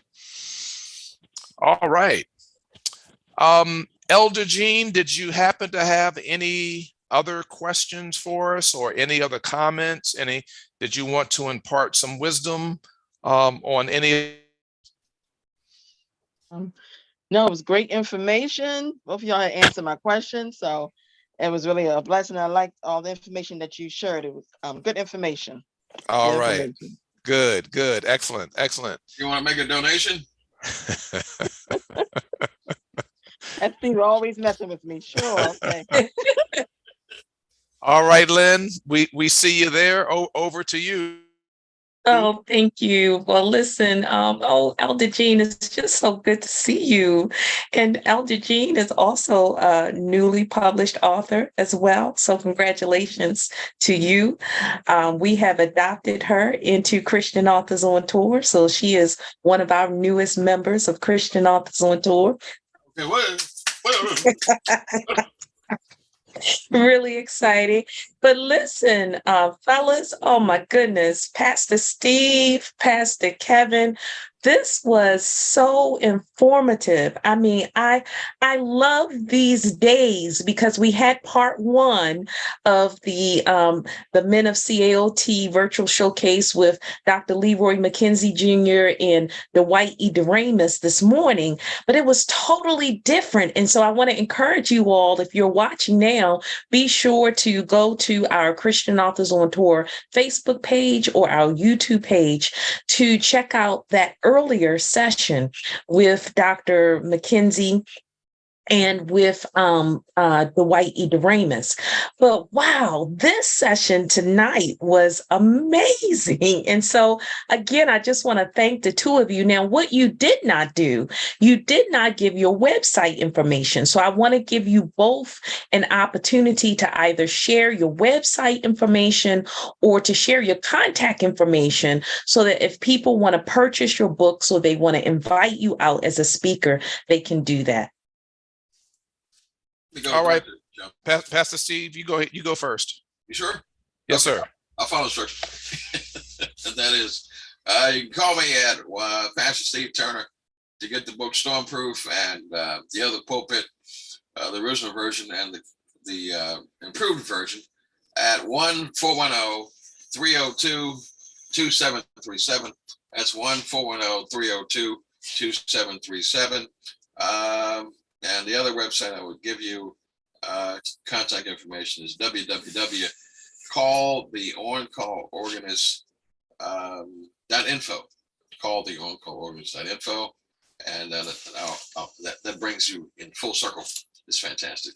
All right. Elder Jean, did you happen to have any other questions for us, or any other comments? Did you want to impart some wisdom on any? No, it was great information. Both of y'all had answered my questions, so it was really a blessing. I liked all the information that you shared. It was good information. All right. Good. Excellent. You want to make a donation? That Steve always messing with me. Sure. Okay. All right, Lynn, we see you there. Over to you. Oh, thank you. Well, listen, Elder Jean, it's just so good to see you. And Elder Jean is also a newly published author as well. So congratulations to you. We have adopted her into Christian Authors on Tour. So she is one of our newest members of Christian Authors on Tour. Okay, what? Really exciting. But listen, fellas, oh my goodness, Pastor Steve, Pastor Kevin, this was so informative. I mean, I love these days because we had part one of the Men of CAOT virtual showcase with Dr. Leroy McKenzie Jr. and Dwight E. Doremus this morning, but it was totally different. And so I want to encourage you all, if you're watching now, be sure to go to our Christian Authors on Tour Facebook page or our YouTube page to check out that earlier session with Dr. McKenzie and with the White E. Doremus. But wow, this session tonight was amazing. And so again, I just want to thank the two of you. Now, what you did not do, you did not give your website information. So I want to give you both an opportunity to either share your website information or to share your contact information so that if people want to purchase your books or they want to invite you out as a speaker, they can do that. All right, Pastor Steve, you go first. You sure? Yes, okay, sir. I'll follow instructions. And that is, you can call me at Pastor Steve Turner to get the book Stormproof and the other pulpit, the original version and the improved version at 1-410-302-2737. That's 1-410-302-2737. And the other website I would give you contact information is www.calltheoncallorganist.info. Calltheoncallorganist.info, and that brings you in full circle. It's fantastic.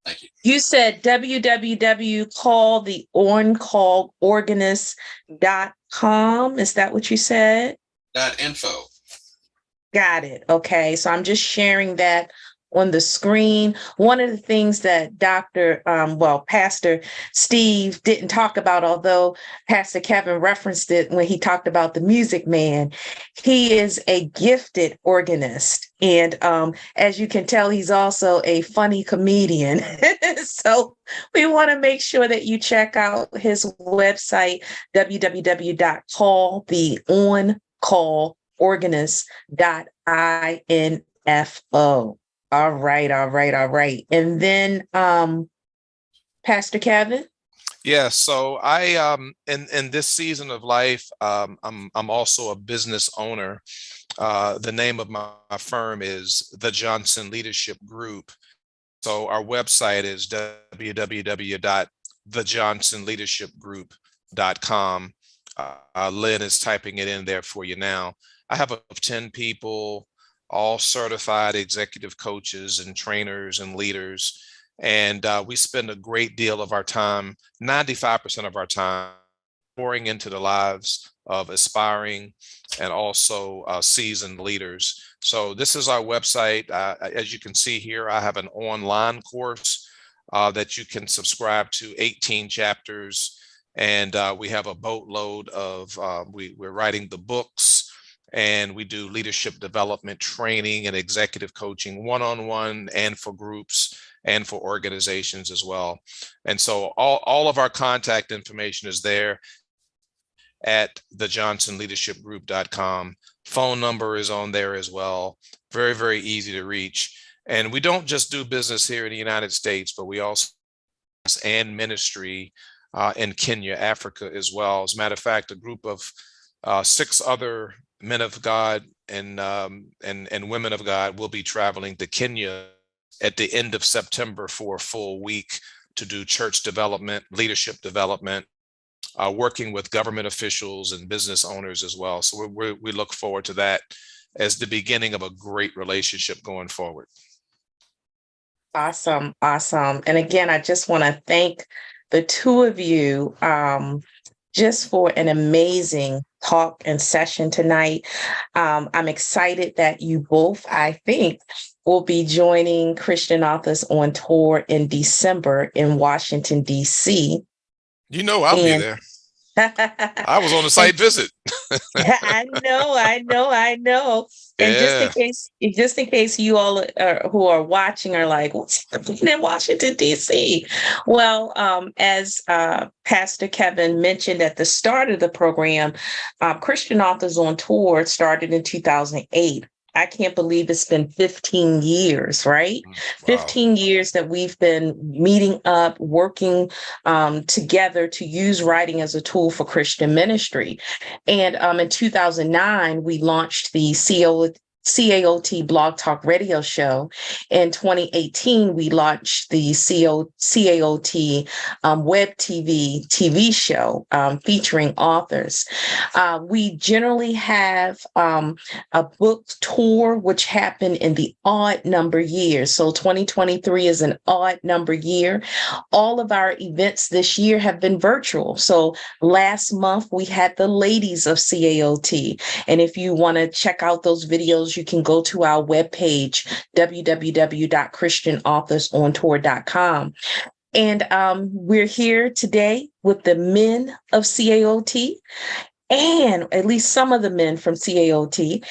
Thank you. You said www.calltheoncallorganist.com. Is that what you said? .info. Got it. Okay. So I'm just sharing that on the screen. One of the things that Pastor Steve didn't talk about, although Pastor Kevin referenced it when he talked about the Music Man, he is a gifted organist. And as you can tell, he's also a funny comedian. So we want to make sure that you check out his website, www.calltheoncallorganist.info. All right. And then Pastor Kevin? Yeah, so I in this season of life, I'm also a business owner. The name of my firm is the Johnson Leadership Group. So our website is www.thejohnsonleadershipgroup.com. Lynn is typing it in there for you now. I have 10 people, all certified executive coaches and trainers and leaders. And we spend a great deal of our time, 95% of our time, pouring into the lives of aspiring and also seasoned leaders. So this is our website. As you can see here, I have an online course that you can subscribe to, 18 chapters. And we have a boatload of, we're writing the books, and we do leadership development training and executive coaching one-on-one and for groups and for organizations as well. And so all of our contact information is there at thejohnsonleadershipgroup.com. Phone number is on there as well. Very, very easy to reach. And we don't just do business here in the United States, but we also and ministry in Kenya, Africa as well. As a matter of fact, a group of 6 other men of God and women of God will be traveling to Kenya at the end of September for a full week to do church development, leadership development, working with government officials and business owners as well. So we look forward to that as the beginning of a great relationship going forward. Awesome. And again, I just want to thank the two of you. just for an amazing talk and session tonight. I'm excited that you both, I think, will be joining Christian Authors on Tour in December in Washington, D.C. I'll be And there. I was on the site visit. I know. And Yeah. just in case you all who are watching are like, what's happening in Washington, D.C.? Well, as Pastor Kevin mentioned at the start of the program, Christian Authors on Tour started in 2008. I can't believe it's been 15 years, right? Wow. 15 years that we've been meeting up, working together to use writing as a tool for Christian ministry. And in 2009, we launched the CAOT Blog Talk Radio Show. In 2018, we launched the CAOT Web TV show featuring authors. We generally have a book tour, which happened in the odd number years. So 2023 is an odd number year. All of our events this year have been virtual. So last month, we had the ladies of CAOT. And if you want to check out those videos, you can go to our webpage, www.christianauthorsontour.com. And we're here today with the men of CAOT, and at least some of the men from CAOT.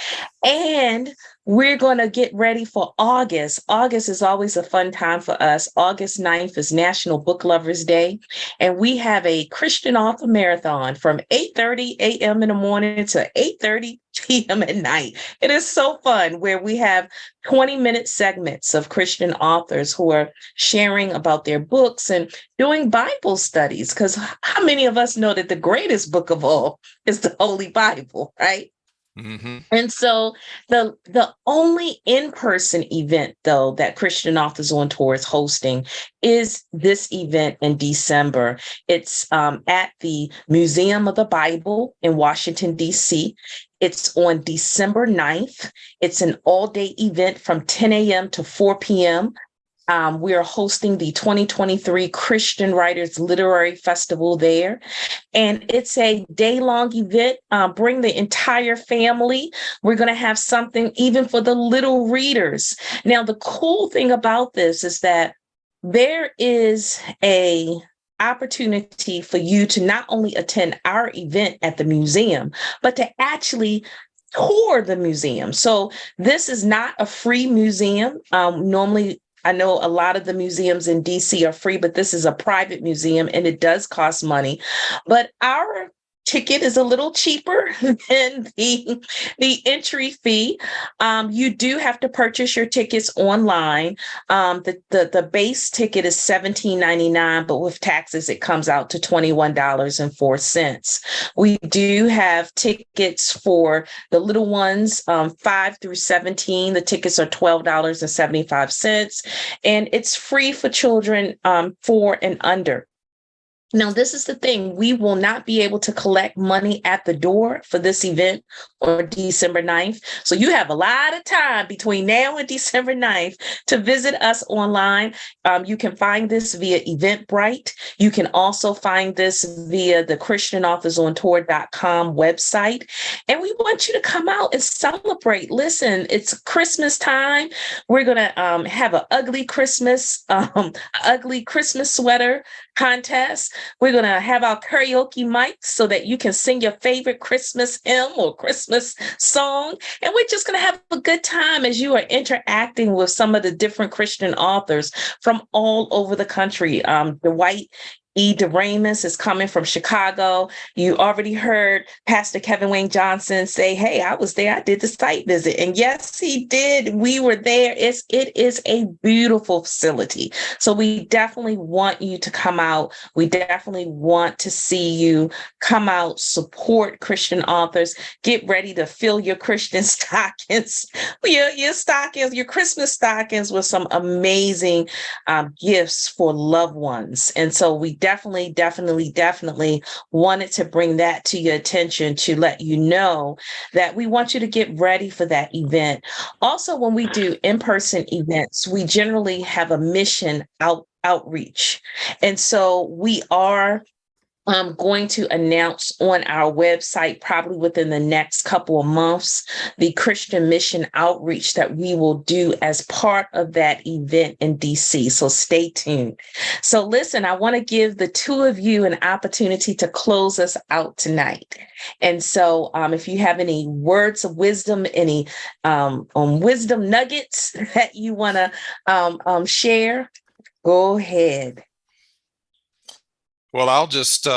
And we're going to get ready for August. August is always a fun time for us. August 9th is National Book Lovers Day. And we have a Christian author marathon from 8:30 a.m. in the morning to 8:30 p.m. at night. It is so fun, where we have 20-minute segments of Christian authors who are sharing about their books and doing Bible studies. Because how many of us know that the greatest book of all is the Holy Bible, right? Mm-hmm. And so the only in-person event, though, that Christian Authors on Tour is hosting is this event in December. It's at the Museum of the Bible in Washington, D.C. It's on December 9th. It's an all-day event from 10 a.m. to 4 p.m. We are hosting the 2023 Christian Writers Literary Festival there. And it's a day-long event. Bring the entire family. We're going to have something even for the little readers. Now, the cool thing about this is that there is a opportunity for you to not only attend our event at the museum, but to actually tour the museum. So this is not a free museum. Normally, I know a lot of the museums in DC are free, but this is a private museum and it does cost money. But our ticket is a little cheaper than the entry fee. You do have to purchase your tickets online. The base ticket is $17.99, but with taxes, it comes out to $21.04. We do have tickets for the little ones, 5 through 17. The tickets are $12.75, and it's free for children 4 and under. Now, this is the thing. We will not be able to collect money at the door for this event on December 9th. So you have a lot of time between now and December 9th to visit us online. You can find this via Eventbrite. You can also find this via the ChristianAuthorsOnTour.com website. And we want you to come out and celebrate. Listen, it's Christmas time. We're going to have an ugly Christmas sweater contest. We're going to have our karaoke mics so that you can sing your favorite Christmas hymn or Christmas song. And we're just going to have a good time as you are interacting with some of the different Christian authors from all over the country. Dwight E. DeRamus is coming from Chicago. You already heard Pastor Kevin Wayne Johnson say, hey, I was there. I did the site visit. And yes, he did. We were there. It is a beautiful facility. So we definitely want you to come out. We definitely want to see you come out, support Christian authors, get ready to fill your Christian stockings, your stockings, your Christmas stockings with some amazing gifts for loved ones. And so we definitely wanted to bring that to your attention to let you know that we want you to get ready for that event. Also, when we do in-person events, we generally have a mission outreach. And so we are I'm going to announce on our website, probably within the next couple of months, the Christian mission outreach that we will do as part of that event in DC. So stay tuned. So listen, I want to give the two of you an opportunity to close us out tonight. And so if you have any words of wisdom, any wisdom nuggets that you want to share, go ahead. Well, I'll just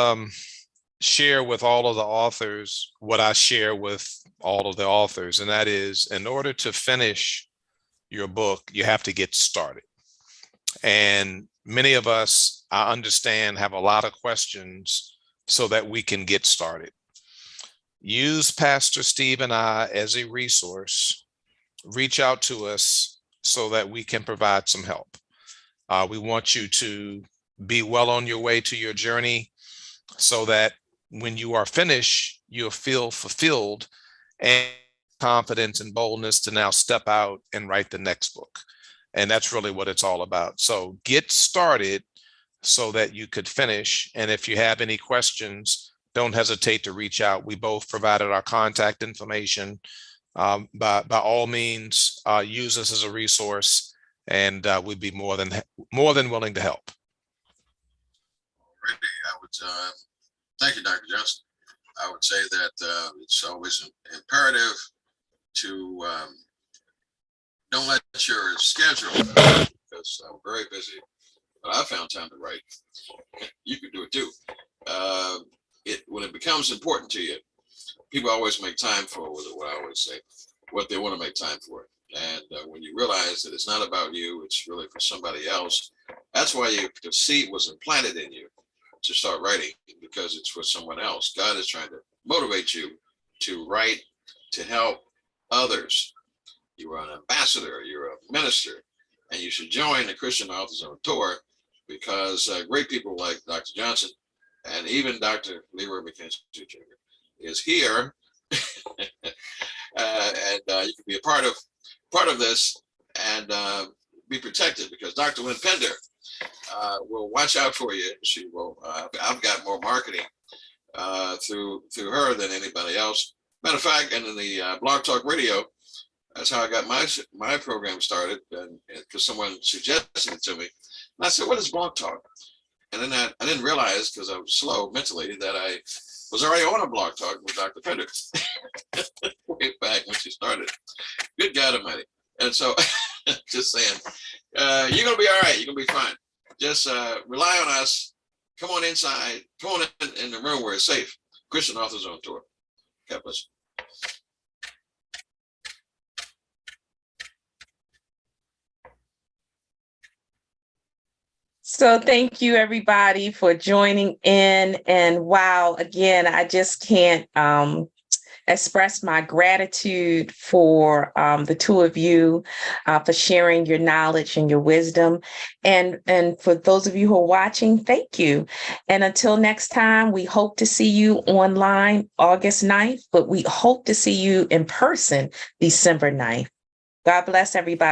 share with all of the authors what I share with all of the authors, and that is, in order to finish your book, you have to get started. And many of us, I understand, have a lot of questions so that we can get started. Use Pastor Steve and I as a resource. Reach out to us so that we can provide some help. We want you to be well on your way to your journey so that when you are finished, you'll feel fulfilled and confidence and boldness to now step out and write the next book. And that's really what it's all about. So get started so that you could finish. And if you have any questions, don't hesitate to reach out. We both provided our contact information. By all means, use us as a resource, and we'd be more than willing to help. I would thank you, Dr. Johnson. I would say that it's always imperative to don't let your schedule, because I'm very busy, but I found time to write. You can do it too. When it becomes important to you, people always make time for what I always say, what they want to make time for. And when you realize that it's not about you, it's really for somebody else. That's why the seed was implanted in you to start writing, because it's for someone else. God is trying to motivate you to write, to help others. You are an ambassador, you're a minister, and you should join the Christian Authors on Tour, because great people like Dr. Johnson and even Dr. Leroy McKenzie Jr. is here, and you can be a part of this and be protected, because Dr. Lynn Pender will watch out for you. She will. I've got more marketing through her than anybody else. Matter of fact, and in the Blog Talk Radio, that's how I got my program started, and because someone suggested it to me, and I said, "What is Blog Talk?" And then I didn't realize, because I was slow mentally, that I was already on a Blog Talk with Dr. Pender way back when she started. Good God Almighty! And so, just saying, you're gonna be all right. You're gonna be fine. Just rely on us. Come on inside. Come on in the room where it's safe. Christian Authors on Tour. God bless you. So thank you, everybody, for joining in. And wow, again, I just can't express my gratitude for the two of you for sharing your knowledge and your wisdom. And for those of you who are watching, thank you. And until next time, we hope to see you online August 9th, but we hope to see you in person December 9th. God bless everybody.